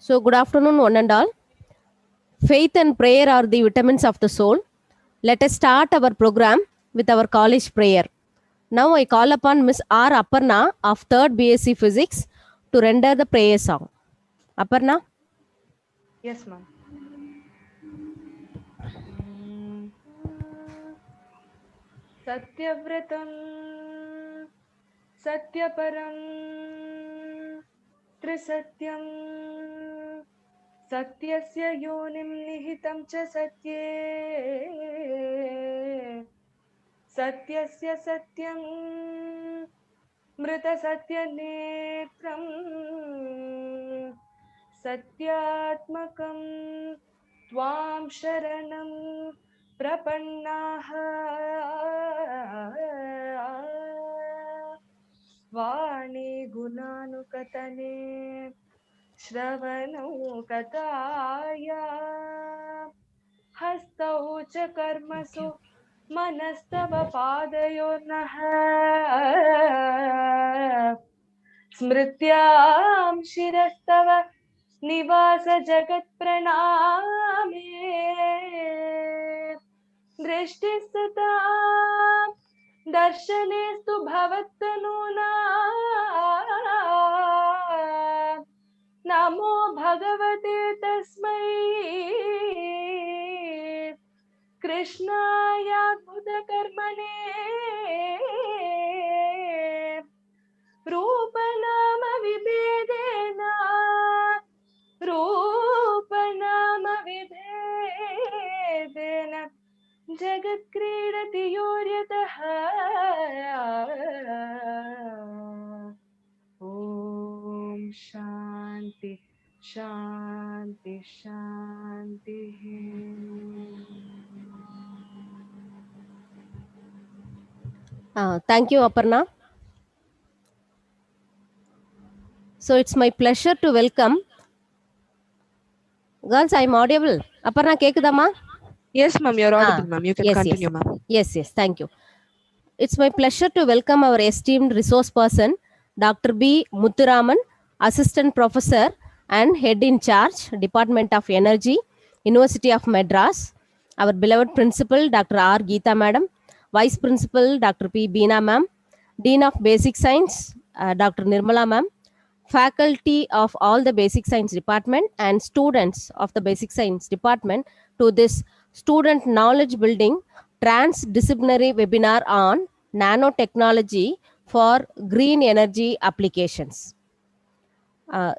So, good afternoon, one and all. Faith and prayer are the vitamins of the soul. Let us start our program with our college prayer. Now, I call upon Miss R. Aparna of 3rd BSc Physics to render the prayer song. Aparna? Yes, ma'am. Satyavratam Satyaparam Trisatyam Satyasya yonim nihitam cha satye Satyasya satyam Mrita satya netram Satyatmakam Tvam sharanam Prapannaha Vani gunanukatane Shravanau kataya Hastau cha karmasu Manastava padayornah Smrityam shirastava Nivasa jagat praname Drishtistata Darshanestu bhavattanuna Namo bhagavate tasmai Krishnaya Bhudakarmane Rupanama Vibhedena Rupanama Vibhedena Jagat Kridati Yoryataha Om Shanti Shanti Shanti Thank you, Aparna. So, it's my pleasure to welcome. Girls, I'm audible. Aparna, கேக்குதாமா? Yes, ma'am, you're audible, ma'am. You can yes, continue, ma'am. Yes, thank you. It's my pleasure to welcome our esteemed resource person, Dr. B. Muthuraman, Assistant Professor and Head in Charge, Department of Energy, University of Madras, our beloved Principal, Dr. R. Geeta Madam, Vice Principal, Dr. P. Beena Ma'am, Dean of Basic Science, Dr. Nirmala Ma'am, faculty of all the Basic Science Department and students of the Basic Science Department to this student knowledge building transdisciplinary webinar on nanotechnology for green energy applications.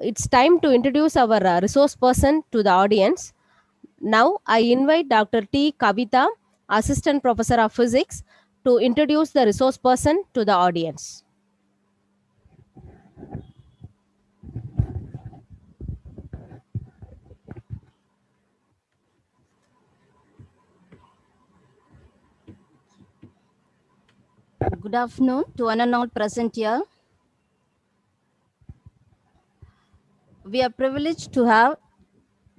It's time to introduce our resource person to the audience. Now, I invite Dr. T. Kavita, Assistant Professor of Physics, to introduce the resource person to the audience. Good afternoon to one and all present here. We are privileged to have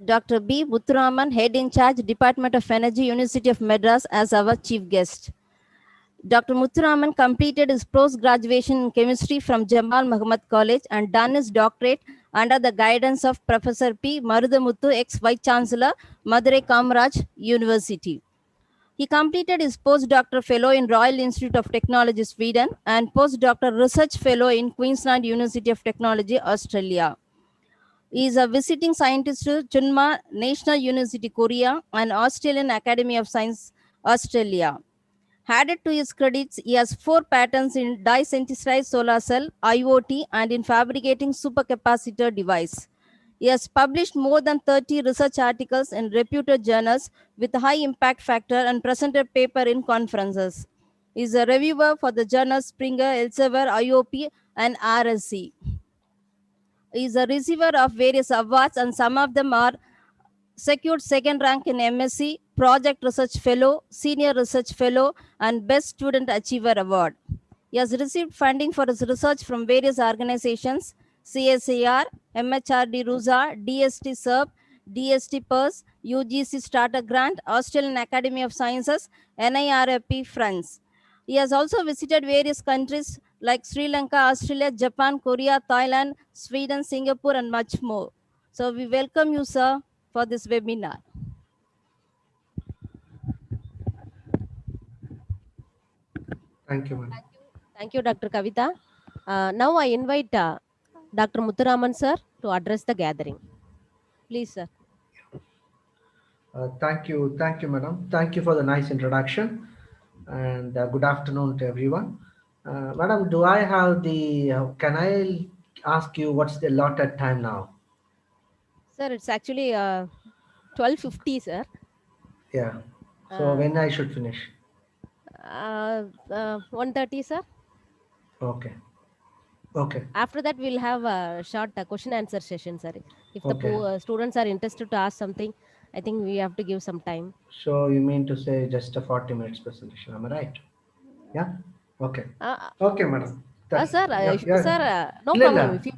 Dr. B. Muthuraman, Head in Charge, Department of Energy, University of Madras, as our chief guest. Dr. Muthuraman completed his post-graduation in chemistry from Jamal Muhammad College and done his doctorate under the guidance of Professor P. Marudamuthu, ex-Vice Chancellor, Madurai Kamaraj University. He completed his postdoctoral fellow in Royal Institute of Technology, Sweden, and postdoctoral research fellow in Queensland University of Technology, Australia. He is a visiting scientist to Chunma National University, Korea, and Australian Academy of Science, Australia. Added to his credits, he has 4 patents in dye-synthesized solar cell, IoT, and in fabricating supercapacitor device. He has published more than 30 research articles in reputed journals with a high impact factor and presented paper in conferences. He is a reviewer for the journals Springer, Elsevier, IOP, and RSC. He is a receiver of various awards, and some of them are secured second rank in MSc, Project Research Fellow, Senior Research Fellow, and Best Student Achiever Award. He has received funding for his research from various organizations, CSIR, MHRD RUSA, DST SERP, DST PERS, UGC Starter Grant, Australian Academy of Sciences, NIRFP France. He has also visited various countries like Sri Lanka, Australia, Japan, Korea, Thailand, Sweden, Singapore, and much more. So we welcome you, sir, for this webinar. Thank you, madam. Thank you, Dr. Kavita. Now I invite Dr. Muthuraman sir to address the gathering. Please, sir. Thank you, madam. Thank you for the nice introduction, and good afternoon to everyone. Madam, do I have the? Can I ask you what's the allotted time now? Sir, it's actually 12:50, sir. Yeah. So Uh, when I should finish? 1:30, sir. Okay. Okay. After that, we'll have a short question answer session, sir. If the Okay. students are interested to ask something, I think we have to give some time. So you mean to say just a 40 minutes presentation? Am I right? Yeah. Okay. Uh, Okay, madam. That's sir, yeah, sir, yeah. no இல்ல இல்ல problem. If you,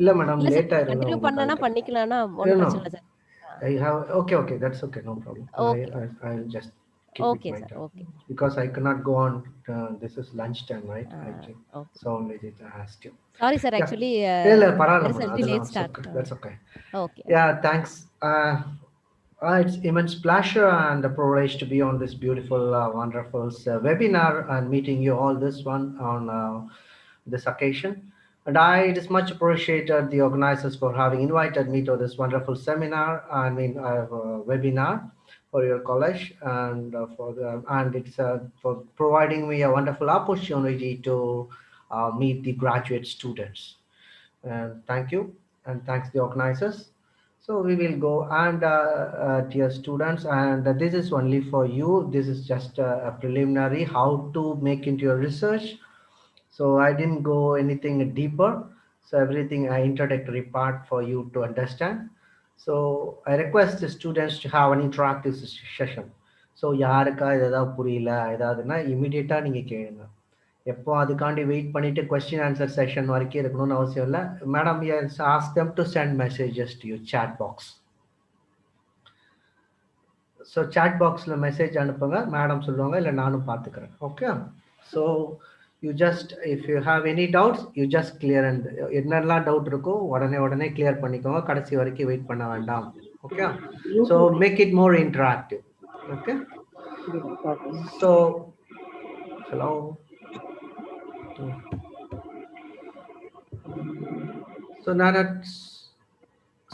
இல்ல madam இல்ல sir late ஆயிரும்ல continue உங்களுக்கு பண்ணனா அதுக்கு. பண்ணிக்கலாம்னா No, ஒன்றும் no. பிரச்சனை இல்லை sir. I have okay, okay, that's okay, no problem. Okay I'll just keep it okay my sir time okay because I cannot go on. This is lunchtime, right? I think okay. so. Only I asked you. Sorry sir Yeah. Actually இல்ல பரவாயில்ல there is a madam very அதெல்லாம் late it's start. okay. That's okay. Okay Yeah, thanks. It's immense pleasure and a privilege to be on this beautiful, wonderful webinar and meeting you all this one on this occasion. And it is much appreciated the organizers for having invited me to this wonderful seminar. I mean, webinar for your college and and it's for providing me a wonderful opportunity to meet the graduate students. And thank you, and thanks the organizers. So we will go and dear students, and this is only for you. This is just a preliminary how to make into your research. So I didn't go anything deeper. So everything introductory part for you to understand. So I request the students to have an interactive session. So யாருக்கா ஏதாவது புரியல ஏதாவதுன்னா இமிடியேட்டா நீங்க கேளுங்க. எப்போ அதுக்காண்டி wait பண்ணிட்டு question answer session வரைக்கும் இருக்கணும்னு அவசியம் இல்லை. Madam, ask them to send messages to your chat box. So chat பாக்ஸில் மெசேஜ் அனுப்புங்க, மேடம் சொல்லுவாங்க, இல்லை நானும் பார்த்துக்கிறேன். Okay. So you just if you have any doubts you just clear and என்னெல்லாம் டவுட் இருக்கோ உடனே உடனே கிளியர் பண்ணிக்கோங்க, கடைசி வரைக்கும் வெயிட் பண்ண வேண்டாம். Okay. So make it more interactive. Okay. So hello.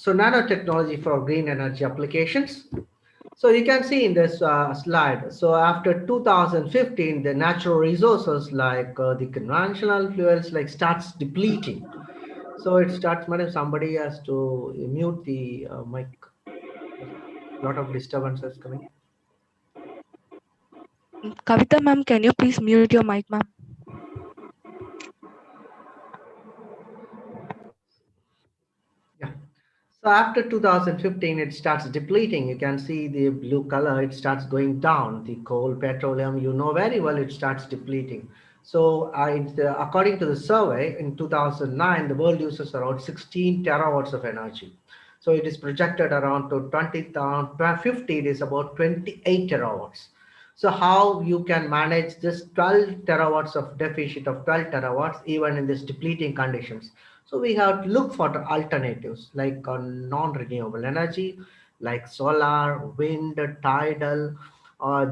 So nanotechnology for green energy applications. So you can see in this slide. So after 2015, the natural resources like the conventional fuels like starts depleting. So it starts. Madam, somebody has to mute the mic. A lot of disturbances coming. Kavita ma'am, can you please mute your mic, ma'am? Yeah. So after 2015, it starts depleting. You can see the blue color, it starts going down. The coal, petroleum, you know very well, it starts depleting. So according to the survey, in 2009, the world uses around 16 terawatts of energy. So it is projected around to 2050, it is about 28 terawatts. So how you can manage this 12 terawatts of deficit of 12 terawatts even in this depleting conditions? So we have to look for the alternatives like non-renewable energy, like solar, wind, tidal,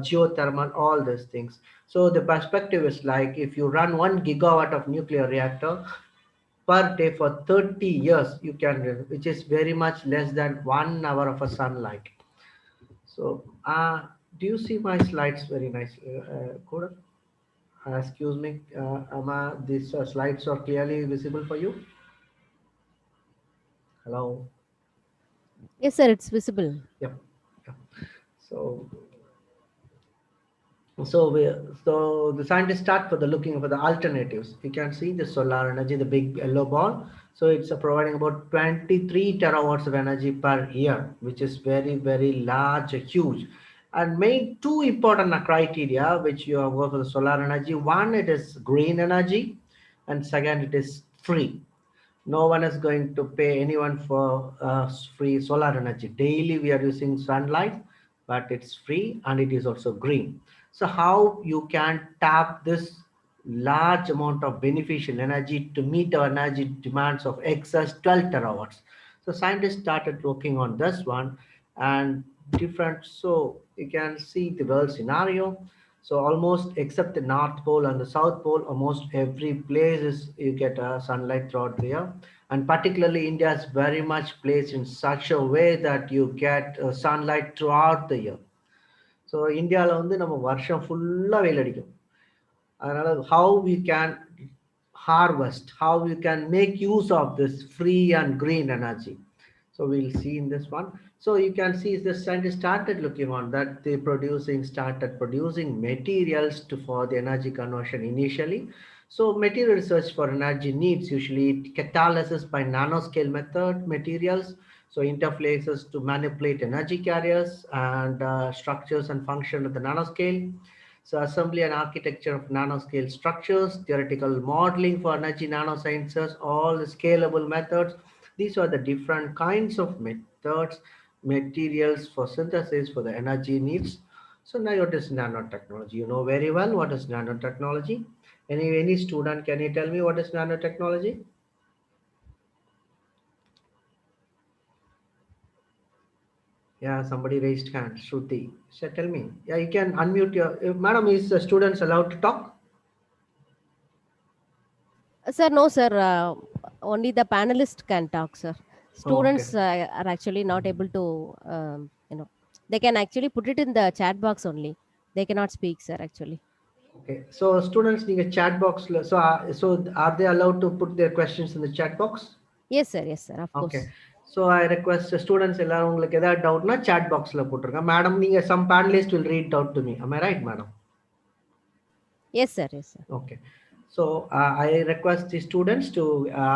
geothermal, all these things. So the perspective is like if you run 1 gigawatt of nuclear reactor per day for 30 years, you can, which is very much less than 1 hour of a sunlight. So do you see my slides very nicely, Kodak? Excuse me, these slides are clearly visible for you? Hello. Yes, sir, it's visible. Yep. Yeah. So, so the scientists start for the looking for the alternatives. You can see the solar energy, the big yellow ball. So it's providing about 23 terawatts of energy per year, which is very, very large, huge. And main two important criteria which you have for the solar energy. One, it is green energy, and second, it is free. No one is going to pay anyone for free solar energy. Daily we are using sunlight, but it's free and it is also green. So how you can tap this large amount of beneficial energy to meet our energy demands of excess 12 terawatts? So So scientists started working on this one and different. So you can see the world scenario. So almost except the North Pole and the South Pole, almost every place is you get sunlight throughout the year. And particularly India is very much placed in such a way that you get sunlight throughout the year. So இந்தியாவில் வந்து நம்ம வருஷம் ஃபுல்லாக வெயில் அடிக்கும். அதனால் how we can harvest, how we can make use of this free and green energy. So we'll see in this one. So you can see the scientists started looking on that. They started producing materials for the energy conversion initially. So material research for energy needs usually catalysis by nanoscale method materials. So interfaces to manipulate energy carriers and structures and function at the nanoscale. So assembly and architecture of nanoscale structures, theoretical modeling for energy nanosciences, all the scalable methods. These are the different kinds of methods, materials for synthesis for the energy needs. So now what is nanotechnology? You know very well what is nanotechnology. Any student, can you tell me what is nanotechnology? Yeah, somebody raised hand. Shruti. So tell me. Yeah, you can unmute your. Madam, is the students allowed to talk? Sir, no, sir. Only the panelist can talk, sir. Oh, okay. Students are actually not able to, they can actually put it in the chat box only. They cannot speak, sir, actually. Okay. So students need a chat box. So are they allowed to put their questions in the chat box? Yes, sir, of Okay. course. So I request the students எல்லாரும் உங்களுக்கு ஏதாவது டவுட்னா chat boxல போட்டுருங்க. Madam, நீங்க some panelist will read it out to me. Am I right, madam? Yes, sir. Okay. So I request the students to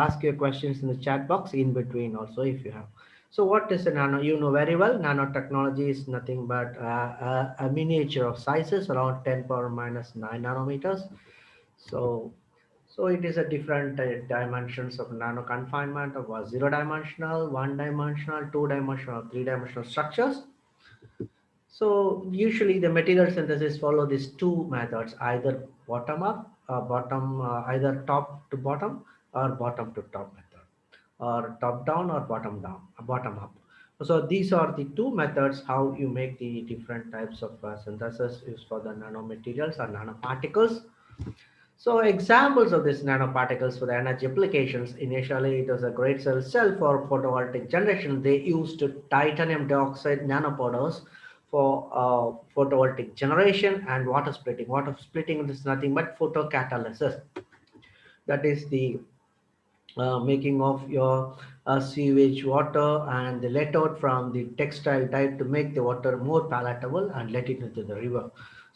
ask your questions in the chat box in between also if you have. So what is a nano? You know very well, nanotechnology is nothing but a miniature of sizes around 10 power minus 9 nanometers. So it is a different dimensions of nano confinement of zero dimensional, one dimensional, two dimensional, three dimensional structures. So usually the material synthesis follow these two methods, either bottom up, either top to bottom or bottom to top method, or top down or bottom down, bottom up. So these are the two methods how you make the different types of synthesis is for the nanomaterials or nanoparticles. So examples of these nanoparticles for the energy applications, initially it was a great cell for photovoltaic generation. They used titanium dioxide nanopowders for photovoltaic generation and water splitting. Water splitting is nothing but photocatalysis. That is the making of your sewage water and the let out from the textile dye to make the water more palatable and let it into the river.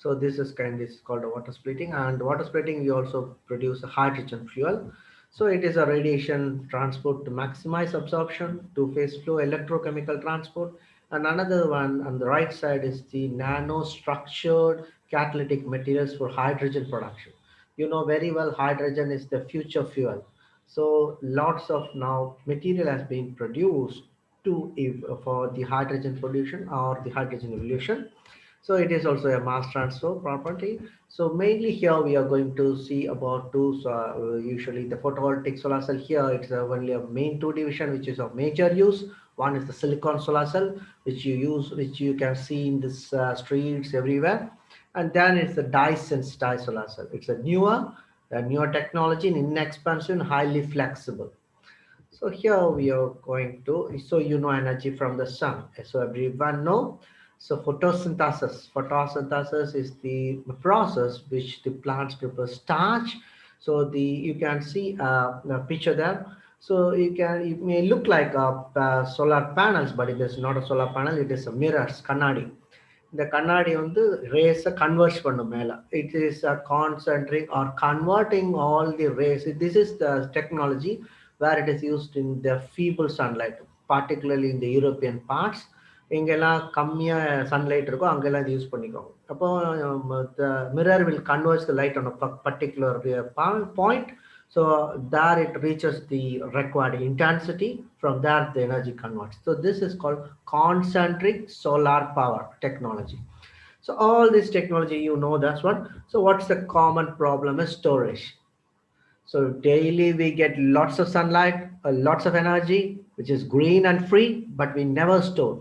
So this is called a water splitting, and water splitting we also produce a hydrogen fuel. So it is a radiation transport to maximize absorption, two phase flow electrochemical transport. And another one on the right side is the nano structured catalytic materials for hydrogen production. You know very well hydrogen is the future fuel. So lots of now material has been produced to for the hydrogen production or the hydrogen evolution. So it is also a mass transfer property. So mainly here we are going to see about two. So usually the photovoltaic solar cell here it's only a main two division which is of major use. One is the silicon solar cell which you use, which you can see in this streets everywhere, and then it's the dye sensitized solar cell. It's a newer technology and inexpensive, highly flexible. So here we are going to, so you know energy from the sun. So everyone know. So photosynthesis is the process which the plants prepare starch. So you can see the picture there. So it may look like solar panels, but it is not a solar panel. It is a mirrors, kannadi. The கண்ணாடி வந்து rays converts பண்ணும் மேல. It is concentrating or converting all the rays. This is the technology where it is used in the feeble sunlight, particularly in the European parts. எங்கெல்லாம் கம்மியா sunlight இருக்கோ அங்கெல்லாம் இது use பண்ணிக்கோங்க. அப்போ the mirror will converge the light on a particular point. So there it reaches the required intensity. From there the energy converts. So this is called concentric solar power technology. So all this technology, you know, that's what. So what's the common problem is storage. So daily we get lots of sunlight, lots of energy. which is green and free, but we never store.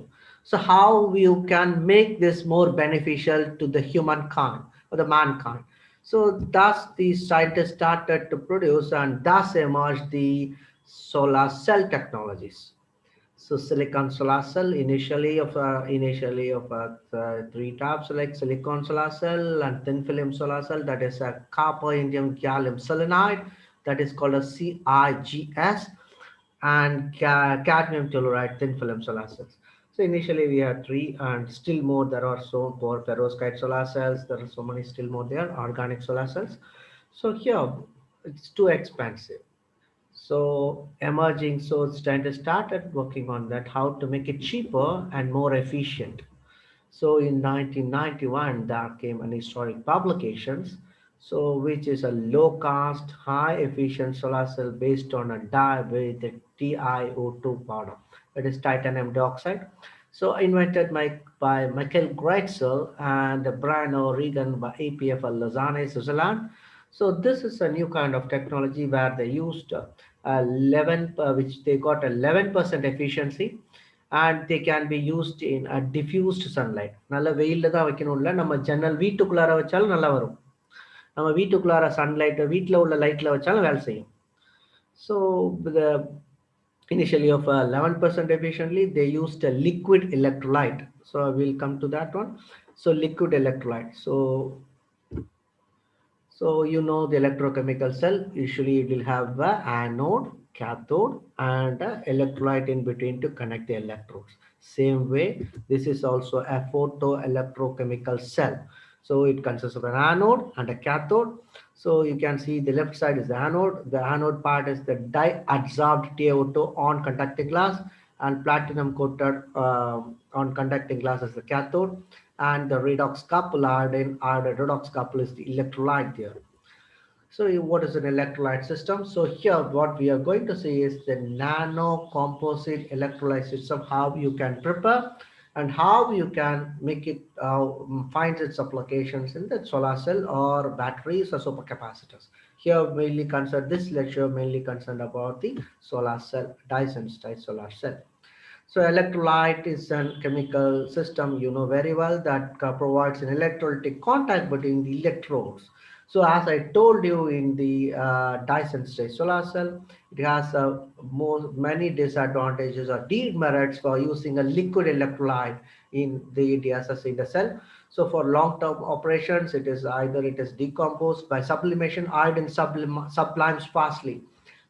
So how you can make this more beneficial to the humankind or the mankind? So thus the scientists started to produce, and thus emerged the solar cell technologies. So silicon solar cell initially of three types like silicon solar cell and thin film solar cell, that is a copper indium gallium selenide, that is called a CIGS, and cadmium telluride thin film solar cells. So initially we had three, and still more there are so for perovskite solar cells. There are so many still more there, organic solar cells. So here it's too expensive. So emerging, so scientists started working on that, how to make it cheaper and more efficient. So in 1991, there came an historic publications, so which is a low cost, high efficient solar cell based on a dye with a TiO2 powder, that is titanium dioxide. So invented by Michael Greitzel and Brian O'Regan by APFL Lausanne, Switzerland. So this is a new kind of technology where they used 11, which they got 11% efficiency, and they can be used in a diffused sunlight. நல்ல வெயில்ல தான் வைக்கணும் இல்ல, நம்ம ஜன்னல் வீட்டுக்குள்ளார வச்சாலும் நல்லா வரும். நம்ம வீட்டுக்குள்ளார சன்லைட் வீட்டில் உள்ள லைட்ல வச்சாலும் வேலை செய்யும். So the initially of 11% efficiently, they used a liquid electrolyte. So I will come to that one. So liquid electrolyte. So you know the electrochemical cell, usually it will have a anode, cathode, and a electrolyte in between to connect the electrodes. Same way, this is also a photoelectrochemical cell. So it consists of an anode and a cathode. So you can see the left side is the anode. The anode part is the dye-adsorbed TiO2 on conducting glass, and platinum coated on conducting glass is the cathode, and the redox couple iodine redox couple is the electrolyte there. So what is an electrolyte system? So here what we are going to see is the nano composite electrolyte system, how you can prepare and how you can make it find its applications in the solar cell or batteries or supercapacitors. Here mainly concerned, this lecture mainly concerned about the solar cell, dye-sensitized solar cell. So electrolyte is a chemical system, you know very well, that provides an electrolytic contact between the electrodes. So as I told you in the Dyson stage solar cell, it has many disadvantages or demerits for using a liquid electrolyte in the DSS in the cell. So for long-term operations, it is either it is decomposed by sublimation, iodine sublimes fastly.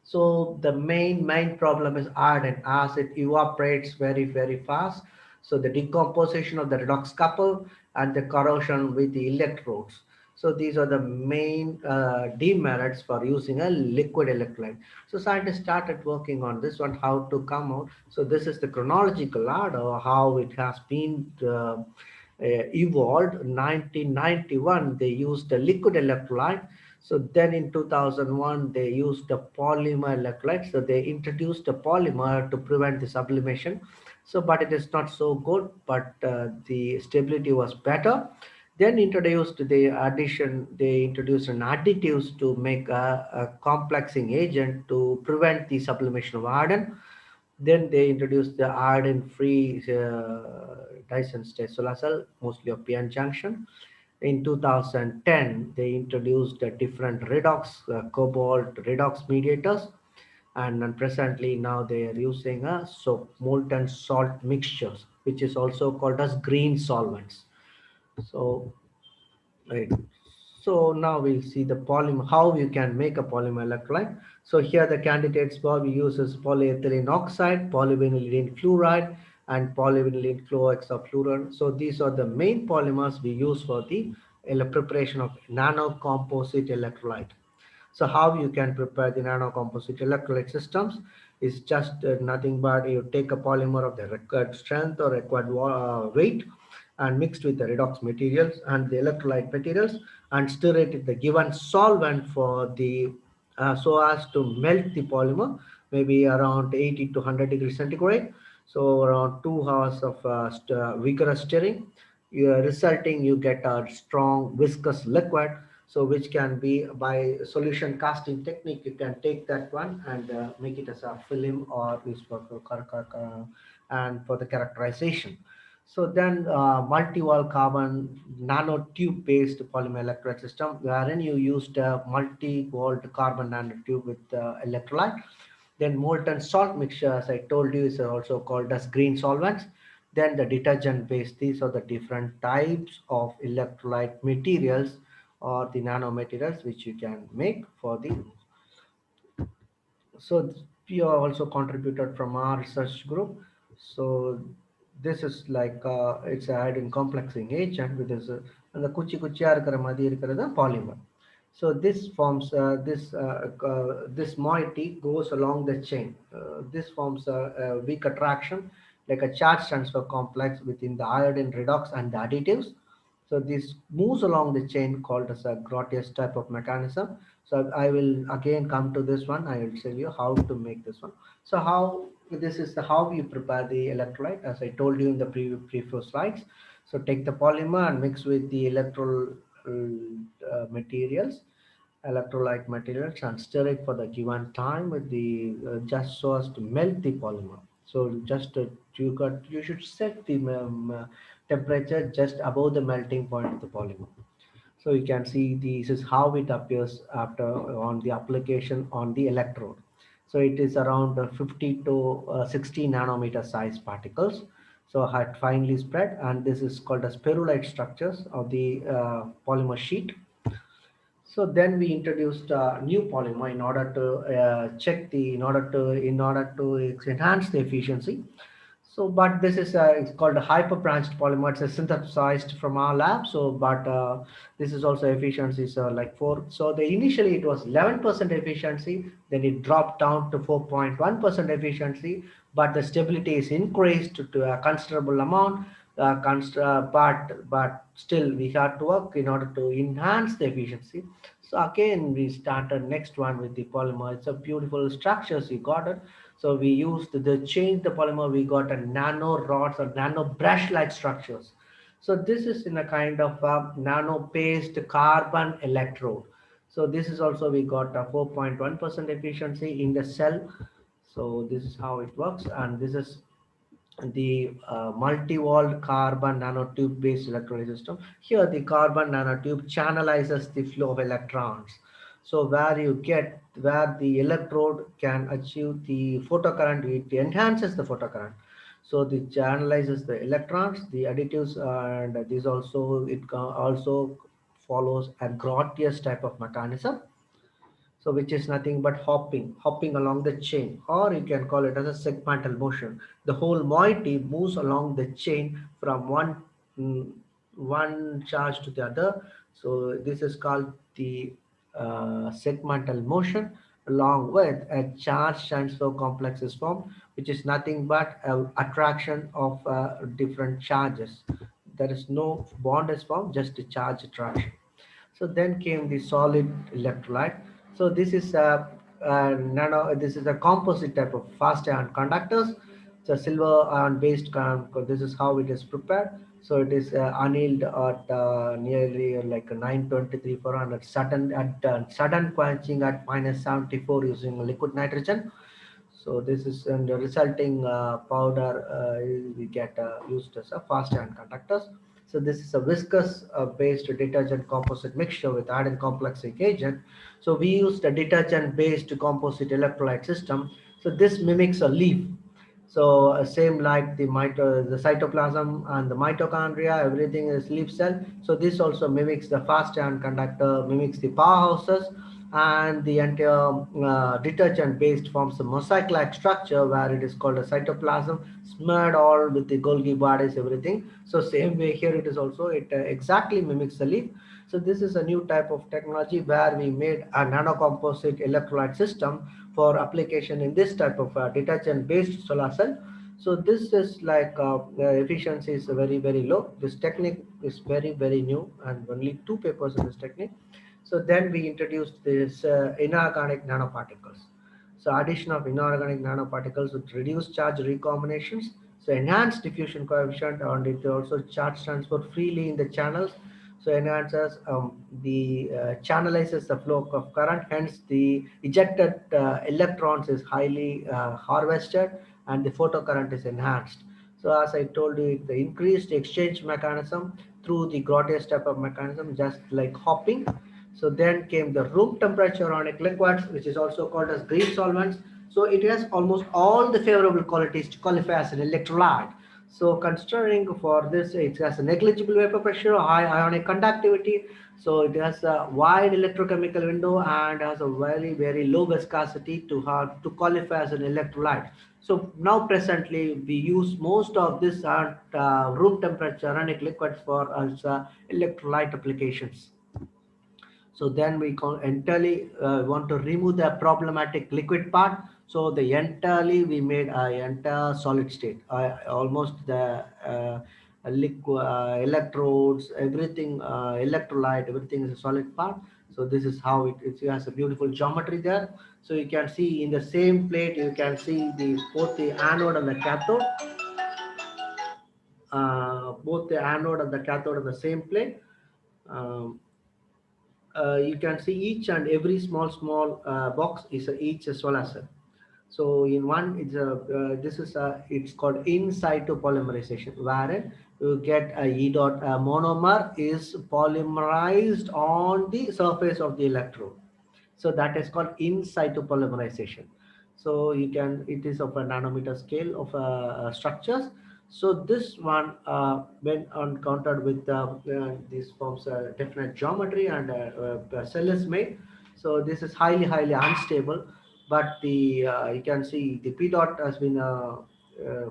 So the main problem is iodine, as it evaporates very fast. So the decomposition of the redox couple and the corrosion with the electrodes. So these are the main demerits for using a liquid electrolyte. So scientists started working on this one, how to come out. So this is the chronological order, how it has been evolved. 1991, they used a liquid electrolyte. So then in 2001, they used a polymer electrolyte. So they introduced a polymer to prevent the sublimation. So, but it is not so good, but the stability was better. Then they introduced an additives to make a complexing agent to prevent the sublimation of iodine. Then they introduced the iodine-free Dyson state solar cell, mostly of PN junction. In 2010, they introduced a different redox, cobalt redox mediators, and then presently now they are using a molten salt mixtures, which is also called as green solvents. So right. So now we'll see the polymer, how you can make a polymer electrolyte. So here the candidates for we use is polyethylene oxide, polyvinylidene fluoride, and polyvinylidene fluorohexafluoride. So these are the main polymers we use for the preparation of nano composite electrolyte. So how you can prepare the nanocomposite electrolyte systems is just nothing but you take a polymer of the required strength or required weight and mixed with the redox materials and the electrolyte materials and stir it in the given solvent for the so as to melt the polymer, maybe around 80 to 100 degrees centigrade. So around 2 hours of vigorous stirring, resulting you get a strong viscous liquid. So which can be by solution casting technique, you can take that one and make it as a film or use for and for the characterization. So then multi-wall carbon nanotube based polymer electrolyte system, wherein you used a multi-walled carbon nanotube with electrolyte. Then molten salt mixture, as I told you, is also called as green solvents. Then the detergent base, these are the different types of electrolyte materials or the nanomaterials which you can make for the. So we are also contributed from our research group. So this is like it's a iodine complexing agent with this and the kuchi kuchiya இருக்கிற மாதிரி இருக்கிறது polymer. So this forms this moiety goes along the chain. This forms a weak attraction like a charge transfer complex within the iodine redox and the additives. So this moves along the chain called as a Grotius type of mechanism. So I will again come to this one. I will tell you how to make this one. So how this is the how you prepare the electrolyte, as I told you in the previous slides. So take the polymer and mix with the materials, electrolyte materials, and stir it for the given time with the just so as to melt the polymer. So just you should set the temperature just above the melting point of the polymer. So you can see this is how it appears after on the application on the electrode. So it is around 50 to 60 nanometer size particles. So had finely spread, and this is called as spherulite structures of the polymer sheet. So then we introduced a new polymer in order to in order to enhance the efficiency. So, but this is it's called a hyper branched polymer. It's a synthesized from our lab. So, but this is also efficiency is like 4. So, the initially it was 11% efficiency, then it dropped down to 4.1% efficiency, but the stability is increased to a considerable amount. But still we had to work in order to enhance the efficiency. So again we started next one with the polymer. It's a beautiful structures you got it. So we used the change the polymer, we got a nano rods or nano brush like structures. So this is in a kind of a nano paste carbon electrode. So this is also we got a 4.1% efficiency in the cell. So this is how it works, and this is the multi-walled carbon nanotube based electrolyte system. Here the carbon nanotube channelizes the flow of electrons. So where the electrode can achieve the photocurrent, it enhances the photocurrent. So it channelizes the electrons, the additives, and this also also follows a Grotius type of mechanism. So which is nothing but hopping along the chain, or you can call it as a segmental motion. The whole moiety moves along the chain from mm, one charge to the other. So this is called the segmental motion. Along with a charge transfer complex is formed, which is nothing but attraction of different charges. There is no bond is formed, just a charge attraction. So then came the solid electrolyte. So this is a nano. This is a composite type of fast ion conductors. It's a silver ion based. This is how it is prepared. So it is annealed at nearly like 923 400 sudden quenching at -74 using liquid nitrogen. So this is and the resulting powder we get used as a fast ion conductors. So this is a viscous based detergent composite mixture with iodine complexing agent. So we use the detergent based composite electrolyte system. So this mimics a leaf. So same like the cytoplasm and the mitochondria, everything is leaf cell. So this also mimics the fast ion conductor, mimics the powerhouses, and the entire detergent based forms a mosaic like structure where it is called a cytoplasm smeared all with the Golgi bodies, everything. So same way here it is also, it exactly mimics the leaf. So this is a new type of technology where we made a nanocomposite electrolyte system for application in this type of detergent based solar cell. So this is like the efficiency is very low. This technique is very new, and only 2 papers in this technique. So then we introduced this inorganic nanoparticles. So addition of inorganic nanoparticles with reduced charge recombinations, so enhanced diffusion coefficient, and it also charge transfer freely in the channels. So enhances the channelizes the flow of current. Hence, the ejected electrons is highly harvested, and the photocurrent is enhanced. So as I told you, the increased exchange mechanism through the Grotius type of mechanism, just like hopping. So then came the room temperature ionic liquids, which is also called as green solvents. So it has almost all the favorable qualities to qualify as an electrolyte. So considering for this, it has a negligible vapor pressure, high ionic conductivity. So it has a wide electrochemical window and has a very, very low viscosity to have to qualify as an electrolyte. So now presently we use most of this at room temperature ionic liquids for as electrolyte applications. So then we entirely want to remove the problematic liquid part. So the entirely we made entire solid state, almost the liquid electrodes, everything, electrolyte, everything is a solid part. So this is how it has a beautiful geometry there. So you can see in the same plate, you can see the both the anode and the cathode, both the anode and the cathode on the same plate. Um, you can see each and every small box is each a solar cell. So in one, it's a this is a it's called in situ polymerization, wherein you get a E dot a monomer is polymerized on the surface of the electrode. So that is called in situ polymerization. So you can, it is of a nanometer scale of structures. So this one, when encountered with this forms a definite geometry and a cell is made. So this is highly unstable, but the you can see the p dot has been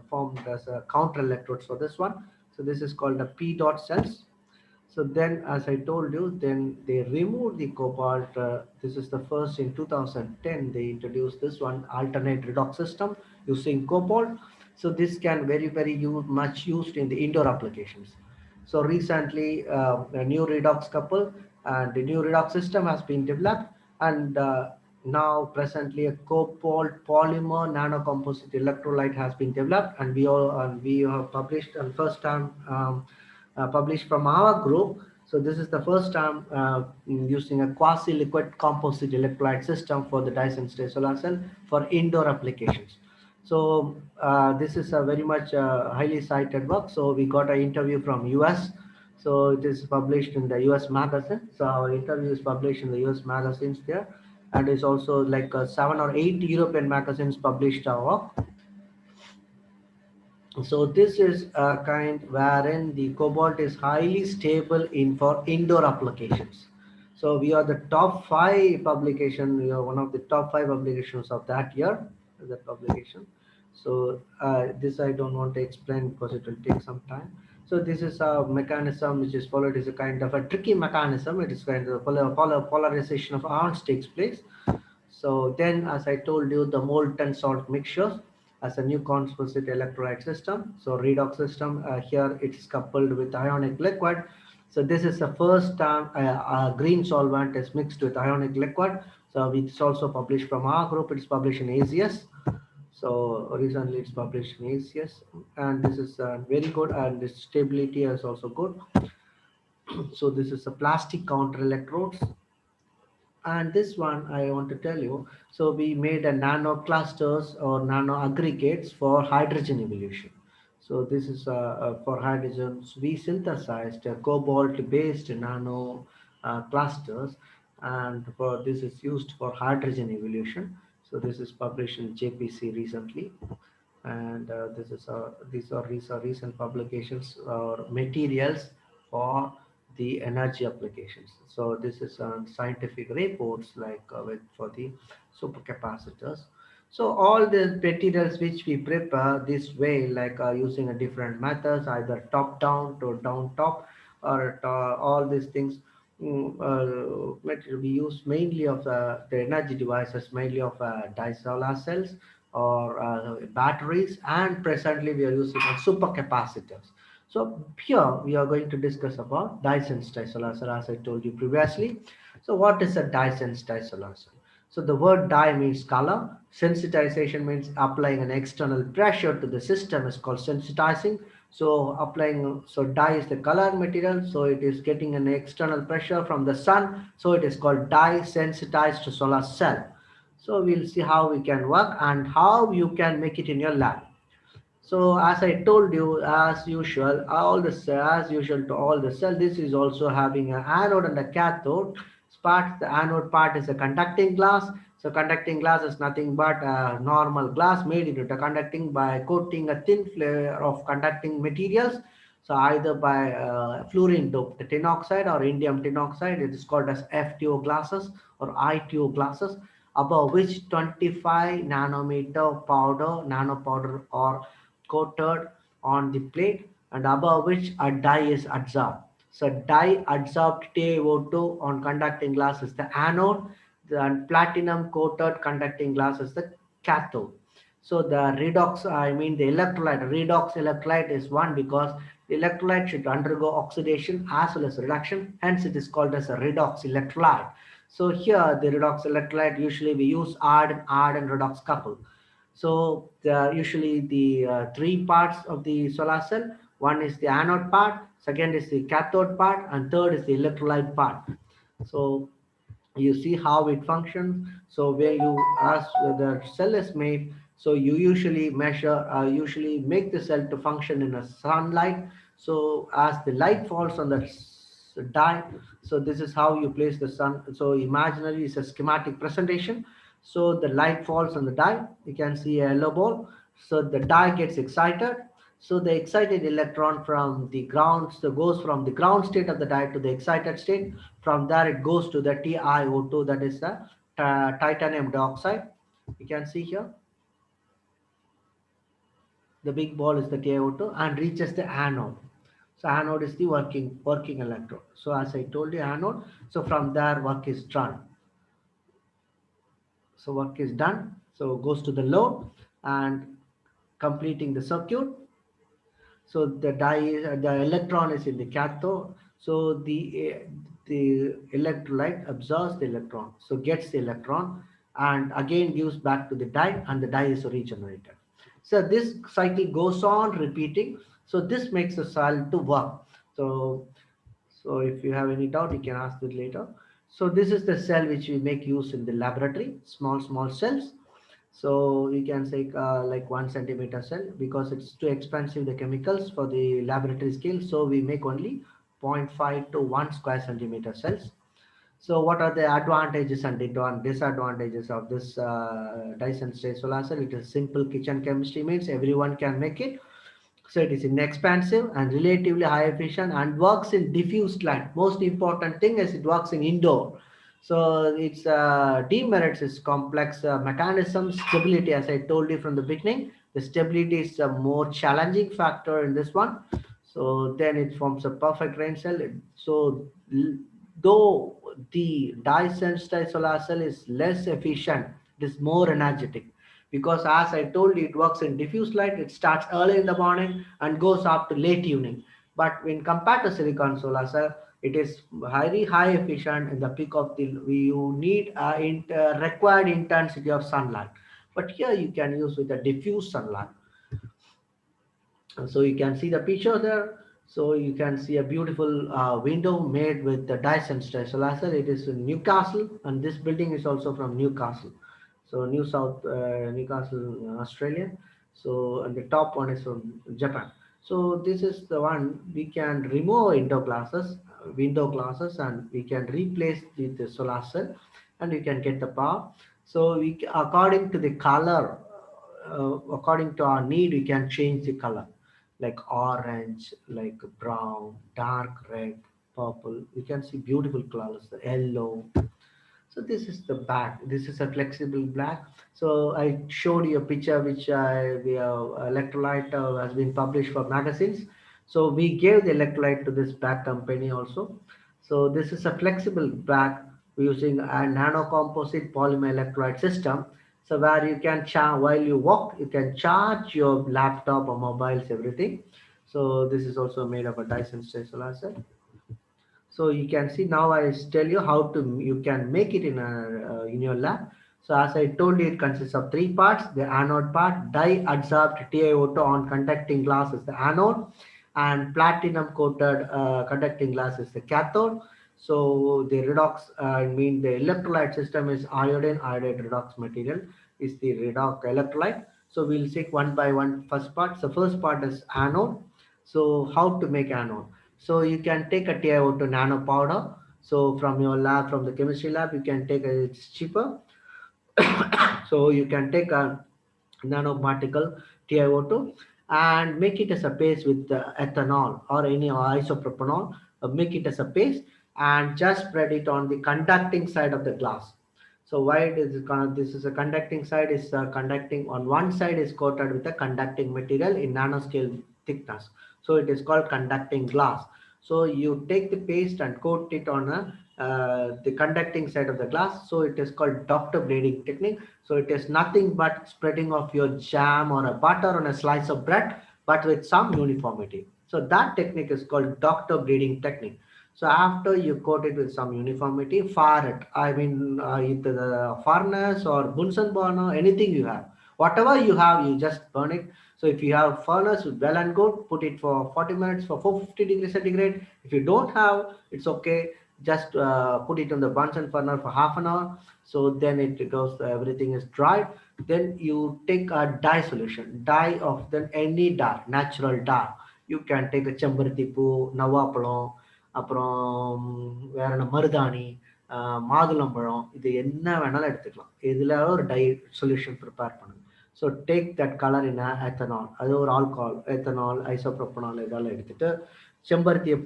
formed as a counter electrodes for this one. So this is called the p dot cells. So then, as I told you, then they removed the cobalt. This is the first in 2010. They introduced this one alternate redox system using cobalt. So this can very much used in the indoor applications. So recently, a new redox couple and the new redox system has been developed, and now presently a cobalt polymer nanocomposite electrolyte has been developed, and we have published and first time. Published from our group. So this is the first time using a quasi-liquid composite electrolyte system for the Dyson state solar cell for indoor applications. So this is a very much highly cited work. So we got an interview from US. So it is published in the US magazine. So our interview is published in the US magazines there, and is also like 7 or 8 European magazines published our work. So this is a kind wherein the cobalt is highly stable in for indoor applications. So we are the top five publication. We are one of the top five publications of that year. That publication. So this I don't want to explain because it will take some time. So this is a mechanism which is followed. Is a kind of a tricky mechanism. It is kind of polarization of ions takes place. So then, as I told you, the molten salt mixtures as a new composite electrolyte system. So redox system, here it is coupled with ionic liquid. So this is the first time a green solvent is mixed with ionic liquid. So it's also published from our group. It's published in ACS. So recently it's published in ACS, and this is very good, and the stability is also good. So this is a plastic counter electrodes, and this one I want to tell you. So we made a nano clusters or nano aggregates for hydrogen evolution. So this is for hydrogens. We synthesized cobalt based nano clusters, and for this is used for hydrogen evolution. So this is published in JPC recently, and these are recent publications or materials for the energy applications. So this is on scientific reports like for the supercapacitors. So all the materials which we prepare this way, like using a different methods, either top down to down top, or all these things. Material we use mainly of the energy devices, mainly of disolar cells or batteries, and presently we are using supercapacitors. So here we are going to discuss about Dyson's disolar cell, as I told you previously. So what is a Dyson's disolar cell? So the word dye means color. Sensitization means applying an external pressure to the system is called sensitizing. So applying, so dye is the color material. So it is getting an external pressure from the sun. So it is called dye sensitized solar cell. So we'll see how we can work and how you can make it in your lab. So as I told you, as usual, as usual to all the cell, this is also having an anode and a cathode. The anode part is a conducting glass. So conducting glass is nothing but a normal glass made into the conducting by coating a thin layer of conducting materials. So either by fluorine doped tin oxide or indium tin oxide, it is called as FTO glasses or ITO glasses, above which 25 nanometer nano powder or coated on the plate and above which a dye is adsorbed. So dye adsorbed TiO2 on conducting glass is the anode, and platinum coated conducting glass is the cathode. So the redox, I mean the electrolyte, redox electrolyte is one because the electrolyte should undergo oxidation as well as reduction. Hence it is called as a redox electrolyte. So here the redox electrolyte, usually we use ard and redox couple. So usually the three parts of the solar cell, one is the anode part, second is the cathode part, and third is the electrolyte part. So you see how it functions. So where you as the cell is made, so you usually make the cell to function in a sunlight. So as the light falls on the dye, so this is how you place the sun. So imaginary is a schematic presentation. So the light falls on the dye, you can see a yellow ball. So the dye gets excited. So the excited electron from the ground, so goes from the ground state of the dye to the excited state. From there it goes to the TiO2, that is the titanium dioxide. You can see here the big ball is the TiO2 and reaches the anode. So anode is the working electrode. So as I told you, anode. So from there work is done. So work is done. So goes to the load and completing the circuit. So the electron is in the cathode. So the electrolyte absorbs the electron, so gets the electron and again gives back to the dye, and the dye is regenerated. So this cycle goes on repeating. So this makes the cell to work. So if you have any doubt, you can ask it later. So this is the cell which we make use in the laboratory, small cells. So you can say like 1 centimeter cell, because it's too expensive the chemicals for the laboratory scale. So we make only 0.5 to 1 square centimeter cells. So what are the advantages and disadvantages of this Dyson state solar cell? It is simple kitchen chemistry, means everyone can make it. So it is inexpensive and relatively high efficient and works in diffused light. Most important thing is it works in indoor. So its demerits is complex mechanism. Stability, as I told you from the beginning, the stability is a more challenging factor in this one. So then it forms a perfect rain cell. So though the dye-sensitized solar cell is less efficient, it is more energetic, because as I told you, it works in diffuse light. It starts early in the morning and goes up to late evening. But when compared to silicon solar cell, it is very high efficient in the peak of the you need required intensity of sunlight. But here you can use with a diffuse sunlight. So you can see the picture there. So you can see a beautiful window made with the Dyson solar cell. It is in Newcastle, and this building is also from Newcastle. So Newcastle, Australia. So and the top one is from Japan. So this is the one we can remove window glasses, and we can replace the solar cell, and we can get the power. So we, according to the color, according to our need, we can change the color, like orange, like brown, dark red, purple. You can see beautiful colors, the yellow. So this is the back. This is a flexible black. So I showed you a picture which the electrolyte has been published for magazines. So we gave the electrolyte to this back company also. So this is a flexible back using a nano composite polymer electrolyte system. So where you can charge while you walk, you can charge your laptop or mobiles, everything. So this is also made of a Dyson solar cell. So you can see now I tell you how to you can make it in your lab. So as I told you, it consists of three parts. The anode part, dye-adsorbed TiO2 on conducting glass is the anode, and platinum-coated conducting glass is the cathode. So the redox, I mean the electrolyte system is iodine iodide redox material is the redox electrolyte. So we'll take one by one first part. So first part is anode. So how to make anode? So you can take a TiO2 nano powder. So from your lab, from the chemistry lab, you can take it's cheaper. So you can take a nanoparticle TiO2 and make it as a paste with ethanol or any isopropanol. Make it as a paste and just spread it on the conducting side of the glass. So why it is this is a conducting side is conducting on one side is coated with a conducting material in nanoscale thickness. So it is called conducting glass. So you take the paste and coat it on the conducting side of the glass. So it is called doctor bleeding technique. So it is nothing but spreading of your jam or a butter on a slice of bread, but with some uniformity. So that technique is called doctor bleeding technique. So after you coat it with some uniformity, fire it. I mean, either the furnace or Bunsen burner, anything you have. Whatever you have, you just burn it. So if you have furnace, well and good, put it for 40 minutes for 450 degrees centigrade. If you don't have, it's okay. Just put it on the Bunsen burner for half an hour. So then it goes, everything is dried. Then you take a dye solution, dye of then any dye, natural dye. You can take a chambarati poo, navapalam, அப்புறம் வேற என்ன மருதாணி, மாதுளம்பழம், இது என்ன வேணாலும் எடுத்துக்கலாம். இதில் ஒரு டை சொல்யூஷன் ப்ரிப்பேர் பண்ணுங்க. So take that colour in ethanol, அது ஒரு ஆல்கஹால், எத்தனால், ஐசோப்ரோப்பனால் இதெல்லாம் எடுத்துட்டு செம்பருத்தியை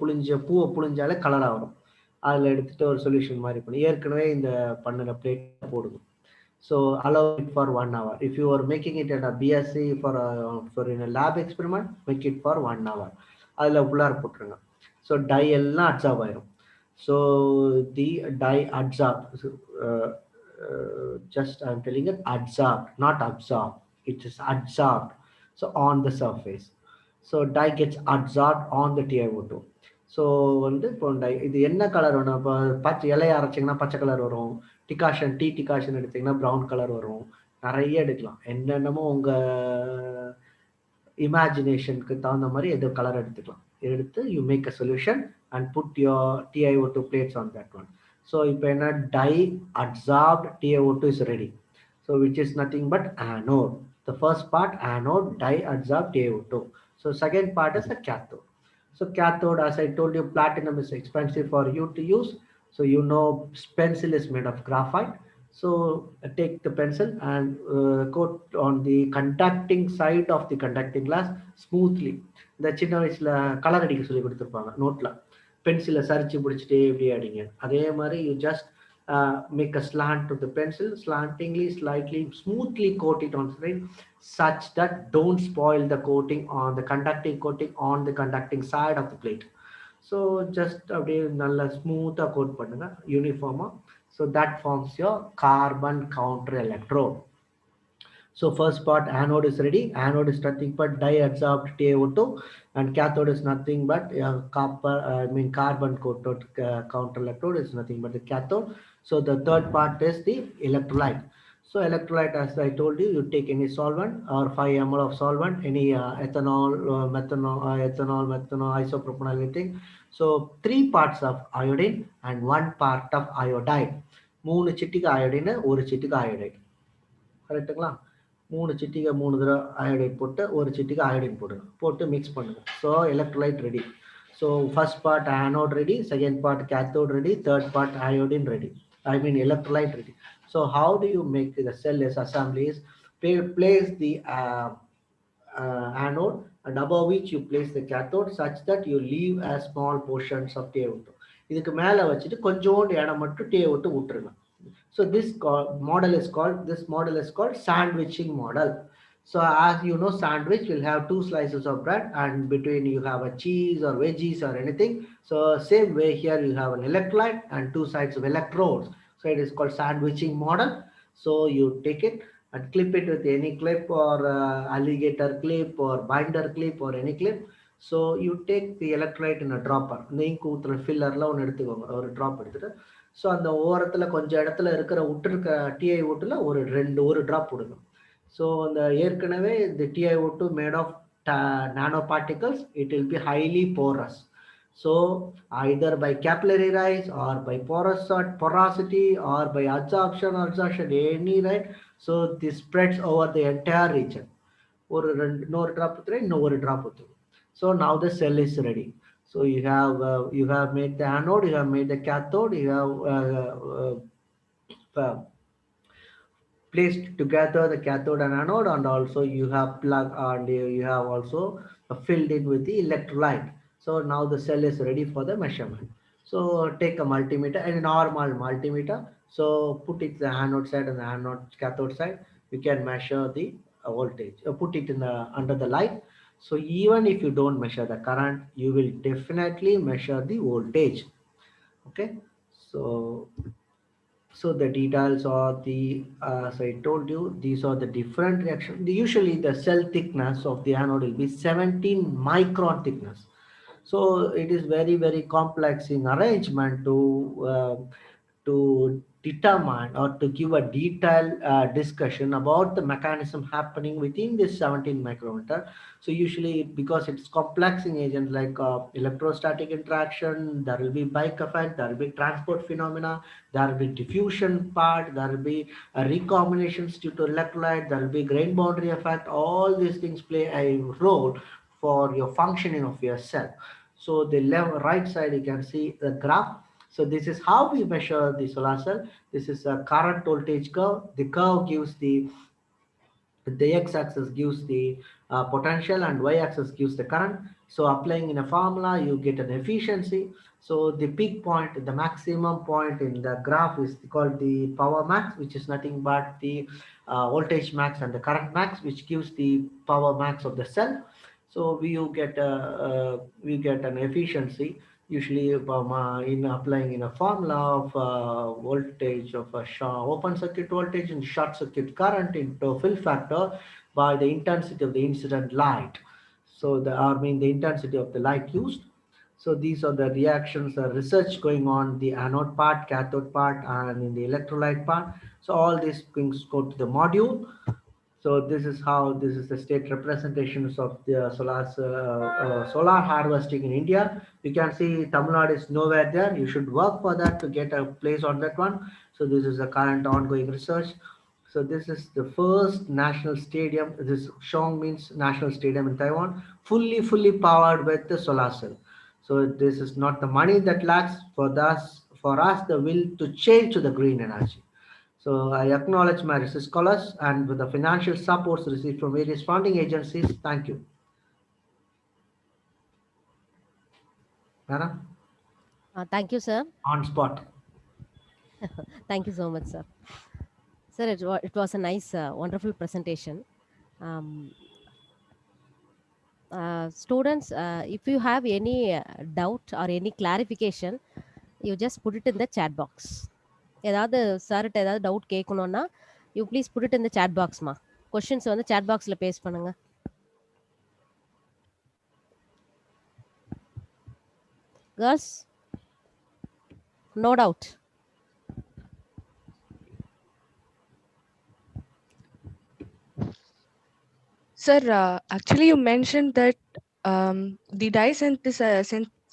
பூவை புழிஞ்சாலே கலராக வரும். அதில் எடுத்துட்டு ஒரு சொல்யூஷன் மாதிரி பண்ணி ஏற்கனவே இந்த பண்ணின பிளேட் போடுங்க. So allow it for 1 hour. If you are making it at a BSc for in a lab experiment, make it for 1 hour. அதில் உள்ளார போட்டுருங்க. ஸோ டை எல்லாம் அப்சார்ப் ஆயிரும். So the dye absorb, just I'm telling it absorbed, not absorbed. It is absorbed. So on the surface. So dye gets absorbed on the TiO2. So வந்து இப்போ இது என்ன colour வேணும்? இப்போ பச்சை இலையை அரைச்சிங்கன்னா பச்சை கலர் வரும். டிகாஷன் டீ டிகாஷன் எடுத்திங்கன்னா ப்ரௌன் கலர் வரும். நிறைய எடுக்கலாம். என்னென்னமோ உங்கள் இமேஜினேஷனுக்கு தகுந்த மாதிரி எது கலர் எடுத்துக்கலாம். எடுத்து you make a solution and put your TiO2 plates on that one. So இப்போ என்ன, dye absorbed TiO2 is ready. So which is nothing but anode. The first part anode, dye adsorbed TiO2. So second part is the cathode. So cathode, as I told you, platinum is expensive for you to use. So you know pencil is made of graphite. So take the pencil and coat on the conducting side of the conducting glass smoothly. இந்த சின்ன வயசுல colour அடிக்க சொல்லி கொடுத்துருப்பாங்க நோட்ல, பென்சிலை சரிச்சு பிடிச்சிட்டே எப்படி அடிங்க. அதே மாதிரி you just make a slant to the pencil, slantingly, slightly, smoothly coat it on screen such that don't spoil the coating on the conducting coating on the conducting side of the plate. So just அப்படியே நல்லா ஸ்மூத்தாக code பண்ணுங்க யூனிஃபார்மாக. So that forms your carbon counter electrode. So first part anode is ready. Anode is nothing but dye-adsorbed TiO2, and cathode is nothing but carbon coated counter electrode is nothing but the cathode. So the third part is the electrolyte. So electrolyte, as I told you, you take any solvent or 5 ml of solvent, any ethanol, methanol, isopropanol, anything. So 3 parts of iodine and 1 part of iodide. 3 சிட்டிகை iodine, 1 சிட்டிகை iodide. கரெக்டுங்களா? 3 சிட்டிகை 3 தடவை iodide போட்டு 1 சிட்டிகை iodine போடுங்க, போட்டு mix பண்ணுங்க. So electrolyte ready. So first part anode ready, second part cathode ready, third part iodine ready. I mean electrolyte ready. So how do you make the cell as assemblies? Place the anode and above which you place the cathode such that you leave a small portions of TiO2. இதுக்கு மேலே வச்சுட்டு கொஞ்சோண்டு இடம் மட்டும் TiO2 விட்டுருங்க. So this model is called sandwiching model. So as you know, sandwich will have 2 slices of bread and between you have a cheese or veggies or anything. So same way here you have an electrolyte and 2 sides of electrodes. So it is called sandwiching model. So you take it and clip it with any clip or alligator clip or binder clip or any clip. So you take the electrolyte in a dropper. The ink filler la one எடுத்துக்கோங்க, ஒரு drop எடுத்துட்டு so அந்த ஓரத்தில் கொஞ்சம் இடத்துல இருக்கிற விட்டுருக்க DI ஓட்டில் ஒரு ட்ராப் விடுங்க. ஸோ அந்த ஏற்கனவே இந்த TI O two made of nano particles, it will be highly porous. So either by capillary rise or by porosity or by absorption, any, right? So this spreads over the entire region. ஒரு ரெண்டு இன்னொரு drop ஊற்றுறேன், இன்னொரு drop ஊற்றுறேன். So now the cell is ready. So you have made the anode, you have made the cathode, you have placed together the cathode and anode, and also you have plug and you have also filled in with the electrolyte. So now the cell is ready for the measurement. So take a multimeter, a normal multimeter, so put it the anode side and the anode cathode side. You can measure the voltage, put it in the under the light. So even if you don't measure the current, you will definitely measure the voltage. Okay, so the details are as I told you, these are the different reactions. Usually the cell thickness of the anode will be 17 micron thickness. So it is very, very complex in arrangement to determine or to give a detailed discussion about the mechanism happening within this 17 micrometer. So usually because it's complex in agents like electrostatic interaction, there will be bike effect, there will be transport phenomena, there will be diffusion part, there will be recombinations due to electrolyte, there will be grain boundary effect. All these things play a role for your functioning of your cell. So the right side you can see the graph. So this is how we measure the solar cell. This is a current voltage curve. The curve gives the x-axis gives the potential and y-axis gives the current. So applying in a formula, you get an efficiency. So the peak point, the maximum point in the graph is called the power max, which is nothing but the voltage max and the current max, which gives the power max of the cell. So we get an efficiency usually in applying in a formula of voltage of a open circuit voltage and short circuit current into fill factor by the intensity of the incident light. So the intensity of the light used. So these are the reactions, research going on the anode part, cathode part, and in the electrolyte part. So all these things go to the module. So this is the state representations of the solar harvesting in India. You can see Tamil Nadu is nowhere there. You should work for that to get a place on that one. So this is the current ongoing research. So this is the first national stadium. This Shong means national stadium in Taiwan, fully powered with the solar cell. So this is not the money that lacks for us the will to change to the green energy. So I acknowledge my research scholars and with the financial supports received from various funding agencies. Thank you. Madam, Thank you, sir. on spot. Thank you so much, sir. Sir, it was a nice, wonderful presentation. Um, Students, if you have any doubt or any clarification, you just put it in the chat box. ஏதாவது சார்கிட்ட ஏதாவது doubt கேட்கணும்னா you please put it இந்த chat பாக்ஸ்மா. Questions வந்து chat பாக்ஸில் paste பண்ணுங்க. Girls, no doubt. Sir, actually you mentioned that the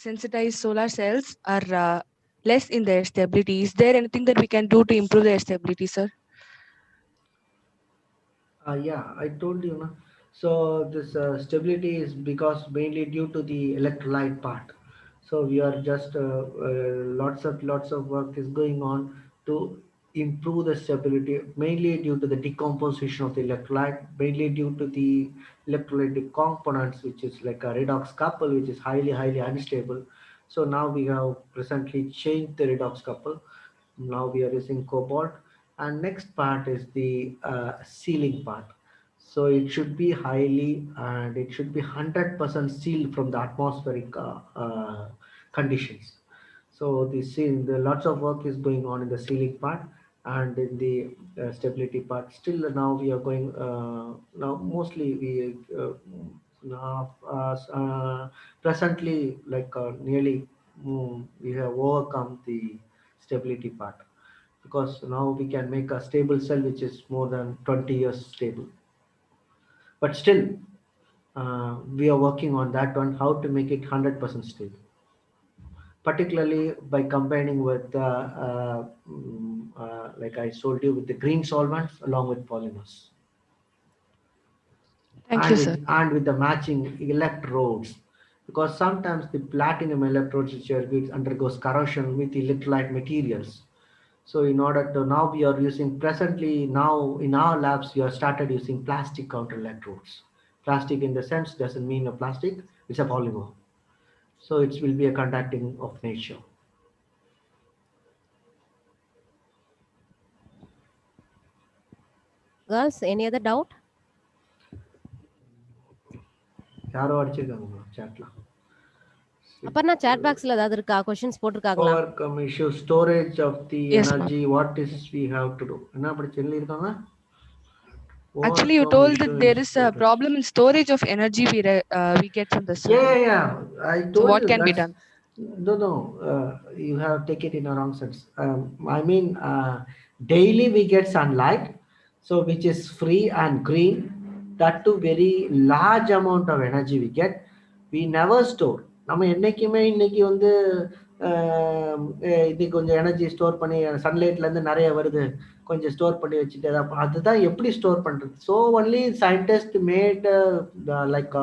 sensitized solar cells are less in their stability. Is there anything that we can do to improve their stability, sir? Yeah, I told you. No? So this stability is because mainly due to the electrolyte part. So we are just lots of work is going on to improve the stability, mainly due to the decomposition of the electrolyte, mainly due to the electrolytic components, which is like a redox couple, which is highly unstable. So now we have presently changed the redox couple. Now we are using cobalt, and next part is the sealing part. So it should be highly and it should be 100% sealed from the atmospheric conditions. So the lots of work is going on in the sealing part and in the stability part. Still now we are going now mostly we now presently like nearly we have overcome the stability part, because now we can make a stable cell which is more than 20 years stable. But still, we are working on that one, how to make it 100% stable, particularly by combining with like I told you, with the green solvents along with polymers, Thank you, and sir. with the matching electrodes, because sometimes the platinum electrodes which are used undergoes corrosion with electrolyte materials. So in order to, now we are using, presently now in our labs we have started using plastic counter electrodes. Plastic in the sense doesn't mean a plastic, it's a polymer, so it will be a conducting of nature. Girls, any other doubt? யாரோ அடிச்சிருக்காங்க chatல. அப்பனா chat boxல ஏதாவது இருக்கா, questions போட்டிருக்காங்களா? Overcome issue, storage of the Yes, ma'am. energy, what is we have to do, என்ன அப்படி சொல்லியிருக்காங்க? Actually, you Overcome told issue that in there is a storage. problem in storage of energy we get from the sun. Yeah. I So told what you can be that's done? no. You have take it in a wrong sense. I mean, daily we get sunlight, so which is free and green. That too very large amount of energy we get. We never store. நம்ம என்னைக்குமே இன்னைக்கு வந்து இது கொஞ்சம் energy store பண்ணி சன்லைட்ல இருந்து நிறைய வருது, கொஞ்சம் ஸ்டோர் பண்ணி வச்சுட்டு அதுதான் எப்படி ஸ்டோர் பண்றது. So only scientist made like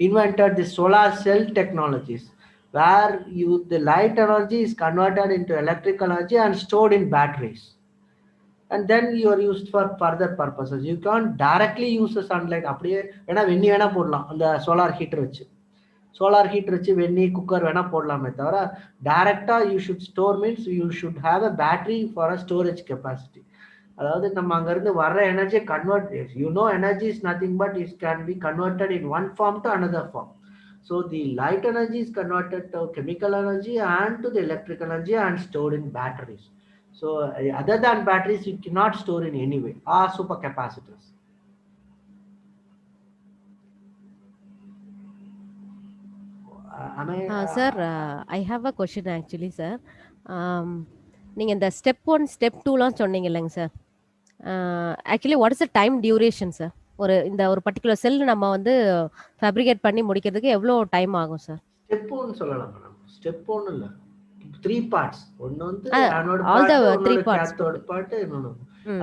invented the solar cell technologies, where the light energy is converted into electrical energy and stored in batteries, and then you are used for further purposes. You can't directly use the sunlight. அப்படியே வேணா வெண்ணி வேணா போடலாம் அந்த solar heater வச்சு, solar heater வச்சு வெண்ணி cooker வேணா போடலாமே தவிர டைரக்டா you should store means you should have a battery for a storage capacity. அதாவது நம்ம அங்கிருந்து வர்ற எனர்ஜியை convert, energy is nothing but it can be converted in one form to another form. So the light energy is converted to chemical energy and to the electrical energy and stored in batteries. So other than batteries you cannot store in any way, are supercapacitors. Sir, I have a question actually sir. நீங்கள் இந்த step 1 step 2லாம் சொன்னீங்க இல்லைங்க sir, actually what is the time duration sir? ஒரு particular செல் நம்ம வந்து fabricate பண்ணி முடிக்கிறதுக்கு எவ்வளோ டைம் ஆகும் சார்? ஸ்டெப் 1 சொல்லலாம் மேடம். ஸ்டெப் 1 இல்ல, 3 பார்ட்ஸ். ஒன்னு வந்து anode all the part, three இன்னொரு parts கேத்தோட் put. பார்ட், இன்னொன்னு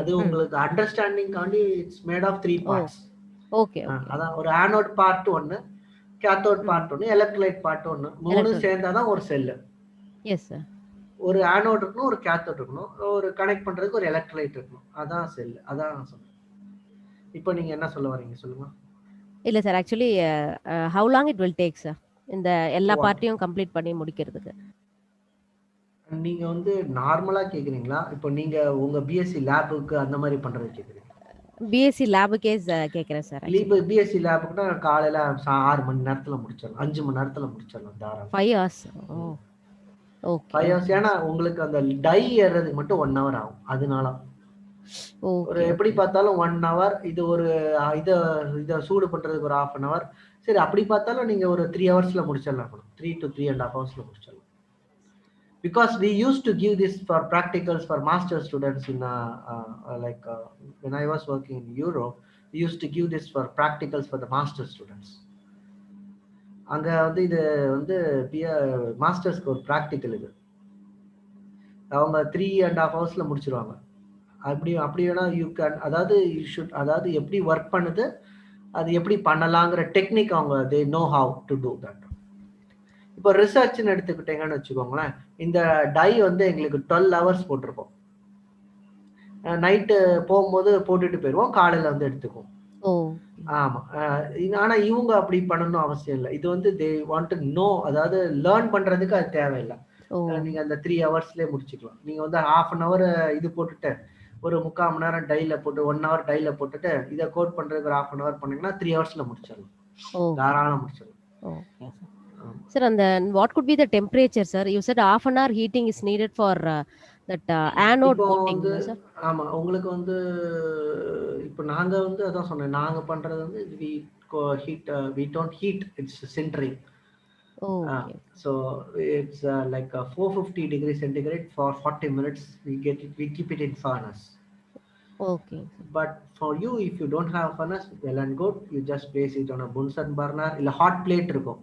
அது உங்களுக்கு அண்டர்ஸ்டாண்டிங் காண்டி it's made of 3 parts. Okay okay. அதான் ஒரு anode part 1, cathode part 1, electrolyte part 1, மூணு சேர்ந்தாதான் ஒரு செல். Yes sir. ஒரு ஆனோட் இருக்கணும், ஒரு கேத்தோட் இருக்கணும், ஒரு கனெக்ட் பண்றதுக்கு ஒரு எலக்ட்ரோலைட் இருக்கணும், அதான் செல். அதான் நான் சொன்னேன். இப்போ நீங்க என்ன சொல்ல வரீங்க சொல்லுங்க. இல்லை sir, actually how long it will take sir இந்த எல்லா பார்ட்டியும் கம்ப்ளீட் பண்ணி முடிக்கிறதுக்கு? நீங்க வந்து நார்மலா கேக்குறீங்களா, இப்போ நீங்க உங்க பிஎஸ்சி லேபுக்கு அந்த மாதிரி பண்றது கேக்குறீங்க? பிஎஸ்சி லேபுக்கே கேட்குறேன் சார். பிஎஸ்சி லேபுக்குனா காலையில 6 மணி நேரத்துல முடிச்சிடலாம், 5 மணி நேரத்துல முடிச்சிடலாம் தாராளம். 5 hours. ஓகே. 5 hours. ஏன்னா உங்களுக்கு அந்த டை ஏறதுக்கு மட்டும் 1 hour ஆகும். அதனால ஒரு எப்படி பார்த்தாலும் 1 hour. இது ஒரு இத சூடு பண்றதுக்கு ஒரு 1/2 hour. சரி, அப்படி பார்த்தாலும் நீங்க ஒரு 3 hours முடிச்சிடலாம். 3 to 3.5 hours முடிச்சிடலாம். Because we used to give this for practicals for master students in when I was working in Europe, we used to give this for practicals for the master students. அங்க வந்து இது வந்து மாஸ்டர்ஸ்க்கு ஒரு practical, இது அவங்க 3.5 hours முடிச்சிருவாங்க. அப்படி வேணா யூ கேன், அதாவது யூ ஷுட், அதாவது எப்படி ஒர்க் பண்ணுது, அது எப்படி பண்ணலாங்கிற டெக்னிக் அவங்க they know how to do that. இப்போ ரிசர்ச்னு எடுத்துக்கிட்டீங்கன்னு வச்சுக்கோங்களேன், இந்த டை வந்து எங்களுக்கு 12 hours போட்டிருக்கோம். நைட்டு போகும்போது போட்டுட்டு போயிடுவோம், காலையில வந்து எடுத்துக்குவோம். ஆமா. ஆனா இவங்க அப்படி பண்ணணும் அவசியம் இல்லை. இது வந்து தே வாண்ட் டு நோ, அதாவது லேர்ன் பண்றதுக்கு அது தேவையில்லை. நீங்க அந்த 3 hours முடிச்சுக்கலாம். நீங்க வந்து 1/2 hour இது போட்டுட்டு ஒரு 3/4 மணி நேரம் டைல போட்டு 1 hour டைல போட்டுட்டு இதை கோட் பண்றதுக்கு ஒரு 1/2 hour பண்ணீங்கன்னா 3 hours முடிச்சிடலாம், தாராளம் முடிச்சிடலாம். Okay sir. அந்த what could be the temperature sir? You said 1/2 hour heating is needed for that anode coating sir. ஆமா, உங்களுக்கு வந்து இப்போ நாங்க வந்து அதான் சொன்னேன், நாங்க பண்றது வந்து we don't heat, it's sintering. Okay. So it's like 450 degrees centigrade for 40 minutes. We keep it in furnace. Okay, sir. But for you, if you don't have furnace, well and good. You just place it on a Bunsen burner. இல்ல hot plate இருக்கும்.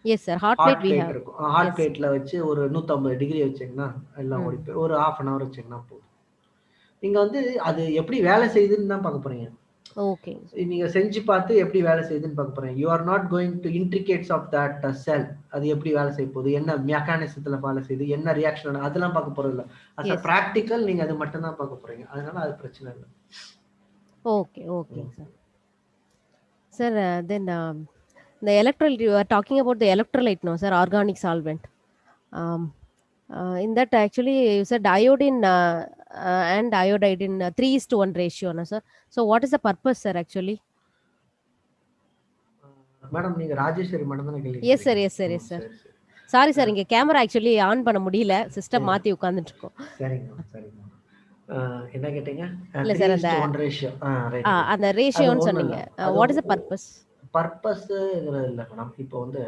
Yes, sir. Hot hot plate we plate have. இருக்கும். Hot Yes. பிளேட்ல வச்சு ஒரு 150 degree வச்சிங்கன்னா எல்லாம் ஓடி போய் ஒரு half an hour வச்சிங்கன்னா போதும். நீங்க வந்து அது எப்படி வேலை செய்யுதுன்னு தான் பார்க்க போறீங்க. Okay. நீங்க செஞ்சு பார்த்து எப்படி வேலை செய்யுதுன்னு பார்க்க போறீங்க. You are not going to intricates of that cell. அது எப்படி வேலை செய்ய போகுது, என்ன மெக்கானிசத்துல வேலை செய்யுது, என்ன ரியாக்ஷன், அதெல்லாம் பார்க்க போறது இல்லை. As a Yes. ப்ராக்டிக்கல் நீங்க அது மட்டும் தான் பார்க்க போறீங்க. அதனால அது பிரச்சனை இல்லை. Okay, okay, sir. Sir, then the electrolyte, you are talking about the electrolyte, no, sir, organic solvent. In that, actually, you said iodine and iodide in 3:1 ratio, no, sir. So, what is the purpose, sir, actually? Madam நீங்க Rajeswari madam தானே Yes, sir, கேள்வி? yes, sir, yes, sir. சரி சரி sorry sir, இங்கே camera actually on பண்ண முடியல, system மாற்றி உட்காந்துட்டு இருக்கோம். சரிங்க சரிங்க. என்ன கேட்டீங்க? இல்லை சார், அந்த 3:1 ரேஷியோ. ரைட். அந்த ரேஷியோன்னு சொன்னீங்க. What is the purpose? பர்பஸ்ங்கிறது இல்லை மேடம். இப்போ வந்து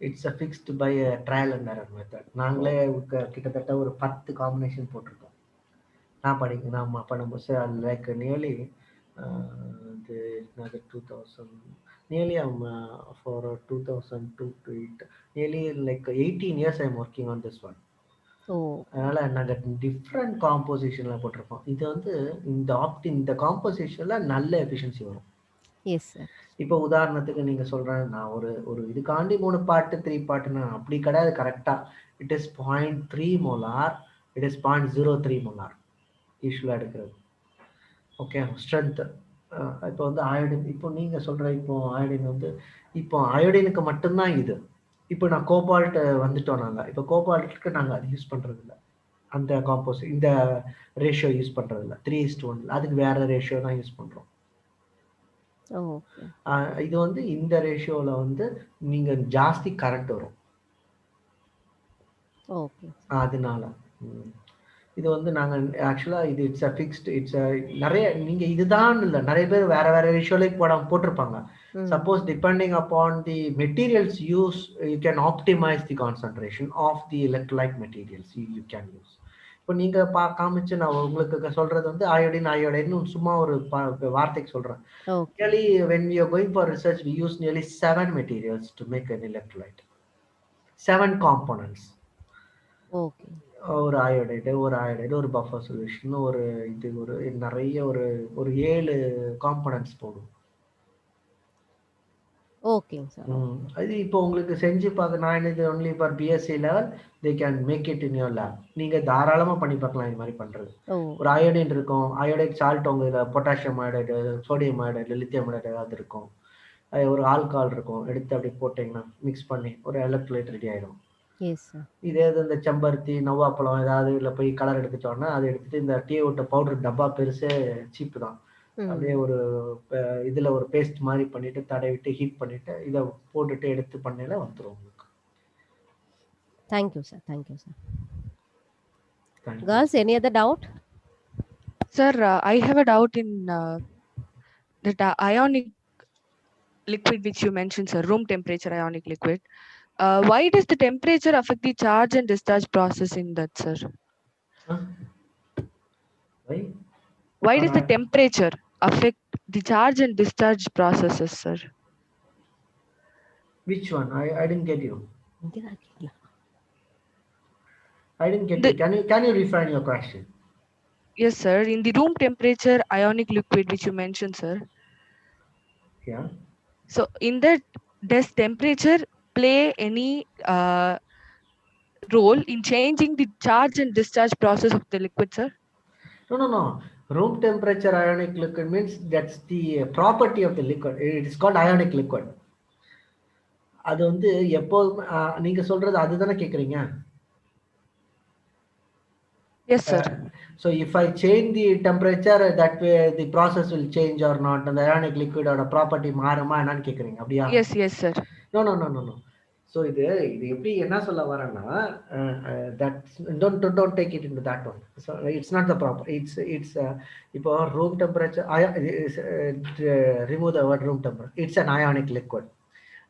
it's a fixed by trial and error method. நாங்களே கிட்டத்தட்ட ஒரு 10 காம்பினேஷன் போட்டிருக்கோம். நான் பண்ணும்போது லைக் நியர்லி இது 2000 nearly for 2002 to 8 nearly like 18 years I'm working on this one. அதனால நாங்கள் டிஃப்ரெண்ட் காம்போசிஷன்ல போட்டிருக்கோம். இது வந்து இந்த காம்போசிஷன்ல நல்ல எஃபிஷியன்சி வரும். Yes sir. இப்போ உதாரணத்துக்கு நீங்க சொல்றேன், நான் ஒரு இதுக்காண்டி 3 பார்ட் 3 பார்ட்னா அப்படி கிடையாது. கரெக்டா it is 0.3 molar, it is 0.03 molar யூஸ்வலா எடுக்கிறது. Okay, strength. இப்போ வந்து அயோடின், இப்போ நீங்க சொல்ற இப்போ அயோடின் வந்து இப்போ அயோடினுக்கு மட்டும்தான் இது. இப்போ நான் கோபால்ட் வந்துட்டோம். நாங்கள் இப்போ கோபால்ட்டுக்கு நாங்கள் அது யூஸ் பண்றது இல்லை. அந்த இந்த ரேஷியோ யூஸ் பண்றது இல்லை. 3:1. அதுக்கு வேற ரேஷியோ தான் யூஸ் பண்றோம். இது வந்து இந்த ரேஷியோல வந்து நீங்க ஜாஸ்தி கரண்ட் வரும். அதனால இது வந்து நாங்கள் ஆக்சுவலாக இது இட்ஸ் அ ஃபிக்ஸ்டு, இட்ஸ் நிறைய நீங்கள் இதுதான் இல்லை, நிறைய பேர் வேற வேற ரேஷியோலே போட்டிருப்பாங்க. Suppose depending upon the materials use, you can optimise the concentration of the electrolyte materials you can use. இப்போ நீங்கள் காமிச்சு நான் உங்களுக்கு சொல்றது வந்து அயோடின் சும்மா ஒரு வார்த்தைக்கு சொல்கிறேன். Really, when we are going for research, we use nearly 7 materials to make an electrolyte. 7 components. Okay. ஒரு அயோடைடு, ஒரு பஃபர் சொல்யூஷன், ஒரு நிறைய ஒரு 7 காம்பனன்ட்ஸ் போடும். ஓகேங்க சார். அது இப்போ உங்களுக்கு செஞ்சு பார்க்க, நான் இது only for BSc level, they can make it in your lab. நீங்க தாராளமா பண்ணி பார்க்கலாம் இது மாதிரி பண்றது. ஒரு அயோடின் இருக்கும், அயோடைட் சால்ட், உங்க இதில் potassium iodide, sodium iodide, lithium iodide ஏதாவது இருக்கும், ஒரு ஆல்கஹால் இருக்கும், எடுத்து அப்படி போட்டிங்கன்னா மிக்ஸ் பண்ணி ஒரு எலக்ட்ரோலைட் ரெடி ஆயிடும். இதே இந்த செம்பருத்தி, நவ்வாப்பழம் ஏதாவது இல்லை போய் கலர் எடுத்துட்டோன்னா அதை எடுத்துட்டு இந்த டீ விட்ட பவுடர் டப்பா பெருசே சீப்பு தான், அப்படியே ஒரு இதுல ஒரு பேஸ்ட் மாதிரி பண்ணிட்டு தடவிட்டு ஹீட் பண்ணிட்டு இதை போட்டுட்டு எடுத்து பண்ணல வந்துடும் உங்களுக்கு. Thank you sir. Thank you sir. Girls, any other doubt? Sir, I have a doubt in that ionic liquid which you mentioned, sir, room temperature ionic liquid. Why does the temperature affect the charge and discharge process in that, sir? Why does the temperature affect the charge and discharge processes, sir? Which one? I didn't get you. I didn't get you. Can you refine your question? Yes, sir. In the room temperature ionic liquid which you mentioned, sir. Yeah. So in that, does temperature play any role in changing the charge and discharge process of the liquid, sir? No. Room temperature ionic liquid means that's the property of the liquid. It is called ionic liquid. அது வந்து எப்போதும் நீங்க சொல்றது அதுதானே கேக்குறீங்க? Yes, sir. So if I change the temperature, that way the process will change or not, and the ionic liquid or property மாறுமா என்னன்னு கேக்குறீங்க அப்படியா? Yes, sir. No. So இது எப்படி என்ன சொல்ல வரேன்னா, that don't take it into that one. So it's not the proper. It's இப்போ room temperature, remove the word room temperature. It's an ionic liquid.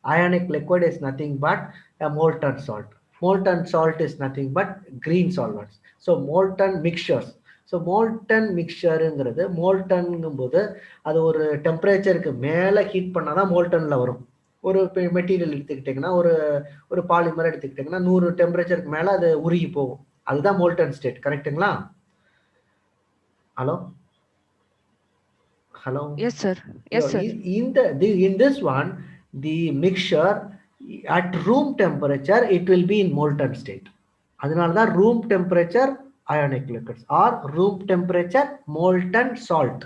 Ionic liquid is nothing but a molten salt. Molten salt is nothing but green solvents. So molten mixtures. So molten மிக்சருங்கிறது மோல்டன்ங்கும் போது அது ஒரு டெம்பரேச்சருக்கு மேலே heat பண்ணால் தான் மோல்டனில் வரும். ஒரு மெட்டீரியல் எடுத்துக்கிட்டிங்கன்னா ஒரு பாலிமர் எடுத்துக்கிட்டிங்கன்னா 100 டெம்பரேச்சருக்கு மேலே அது உருகி போகும். அதுதான் மோல்டன் ஸ்டேட். கரெக்டுங்களா? Hello hello Yes, sir. Yes, sir. In this one, the mixture at room temperature, it will be in molten state. அதனால தான் room temperature ionic liquids or room temperature molten salt.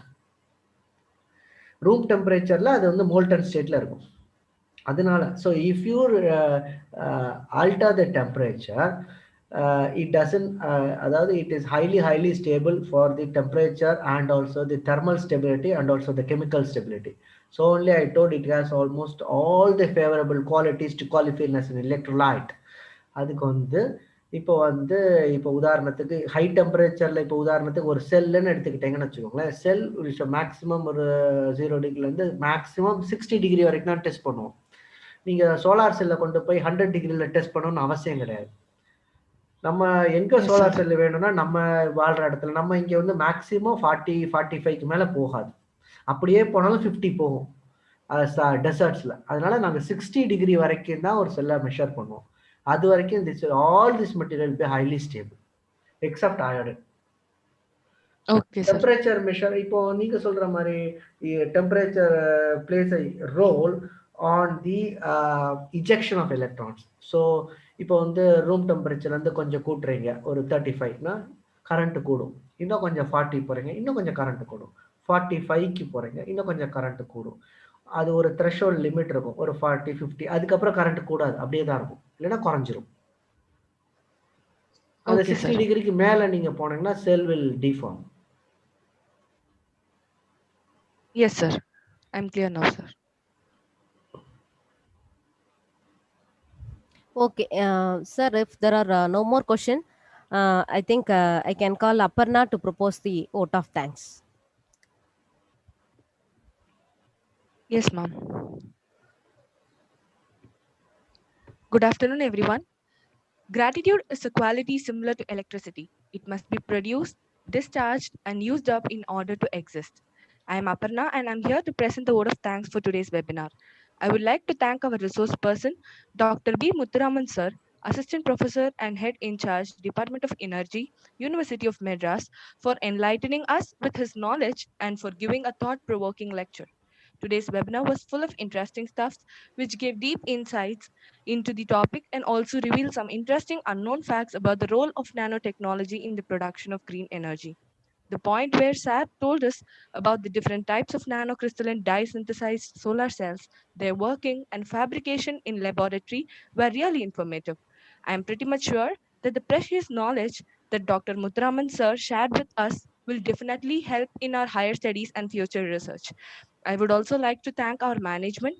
room temperatureல அது வந்து molten stateல இருக்கும். அதனால so if you alter the temperature, it doesn't அதாவது it is highly stable for the temperature and also the thermal stability and also the chemical stability. So only I told it has almost all the favorable qualities to qualify as an electrolyte. அதுக்கு வந்து இப்போ உதாரணத்துக்கு high டெம்பரேச்சர்ல இப்போ உதாரணத்துக்கு ஒரு செல்லுன்னு எடுத்துக்கிட்டீங்கன்னு வச்சுக்கோங்களேன். செல் maximum ஒரு 0 டிகிரிலேருந்து maximum 60 degree வரைக்கும் தான் டெஸ்ட் பண்ணுவோம். நீங்கள் சோலார் செல்லை கொண்டு போய் 100 டிகிரியில் டெஸ்ட் பண்ணணும்னு அவசியம் கிடையாது. நம்ம எங்கே சோலார் செல்லு வேணும்னா நம்ம வாழ்கிற இடத்துல நம்ம இங்கே வந்து மேக்ஸிமம் 40-45க்கு மேலே போகாது. அப்படியே போனாலும் 50 போகும் டெசர்ட்ஸில். அதனால நாங்கள் 60 டிகிரி வரைக்கும் தான் ஒரு செல்லை மெஷர் பண்ணுவோம். அது வரைக்கும் all this material will be highly stable except iodine. Okay, sir. Temperature measure, இப்போ நீங்க சொல்ற மாதிரி temperature plays a role on the ejection of electrons. So இப்போ வந்து ரூம் டெம்பரேச்சர் வந்து கொஞ்சம் கூட்டுறீங்க ஒரு 35னா கரண்ட் கூடும். இன்னும் கொஞ்சம் 40 போறீங்க, இன்னும் கொஞ்சம் கரண்ட் கூடும். 45க்கு போறீங்க, இன்னும் கொஞ்சம் கரண்ட் கூடும். அது ஒரு த்ரெஷோல்ட் லிமிட் இருக்கும், ஒரு 40-50. அதுக்கப்புறம் கரண்ட் கூடாது, அப்படியே தான் இருக்கும், இல்லைன்னா குறைஞ்சிரும். அந்த 60 டிகிரிக்கு மேல நீங்க போனீங்கன்னா cell will deform. Yes, sir. I'm clear now, sir. Okay, sir, if there are no more questions, I think I can call Aparna to propose the vote of thanks. Yes, ma'am. Good afternoon, everyone. Gratitude is a quality similar to electricity. It must be produced, discharged, and used up in order to exist. I am Aparna, and I'm here to present the vote of thanks for today's webinar. I would like to thank our resource person, Dr. B. Muthuraman sir, Assistant Professor and Head in Charge, Department of Energy, University of Madras, for enlightening us with his knowledge and for giving a thought-provoking lecture. Today's webinar was full of interesting stuff, which gave deep insights into the topic and also revealed some interesting unknown facts about the role of nanotechnology in the production of green energy. The point where Sar told us about the different types of nanocrystalline dye-synthesized solar cells, their working and fabrication in laboratory were really informative. I am pretty much sure that the precious knowledge that Dr. Muthuraman sir shared with us will definitely help in our higher studies and future research. I would also like to thank our management,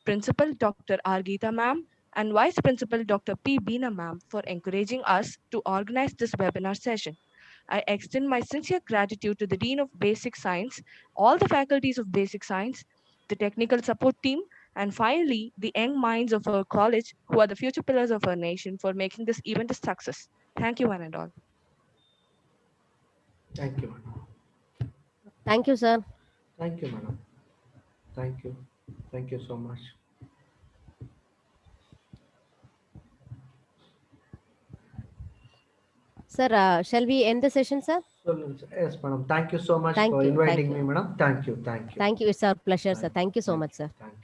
Principal Dr. R. Geeta ma'am, and Vice Principal Dr. P. Beena ma'am for encouraging us to organize this webinar session. I extend my sincere gratitude to the Dean of Basic Science, all the faculties of Basic Science, the technical support team, and finally, the young minds of our college who are the future pillars of our nation for making this event a success. Thank you, one and all. Thank you, madam. Thank you, sir. Thank you, madam. Thank you. Thank you so much. Sir, shall we end the session, sir? Yes, madam. Thank you so much Thank for you. inviting Thank me, you. madam. Thank you. Thank you. Thank you. It's our pleasure, sir. Thank you so much, sir. Thank you.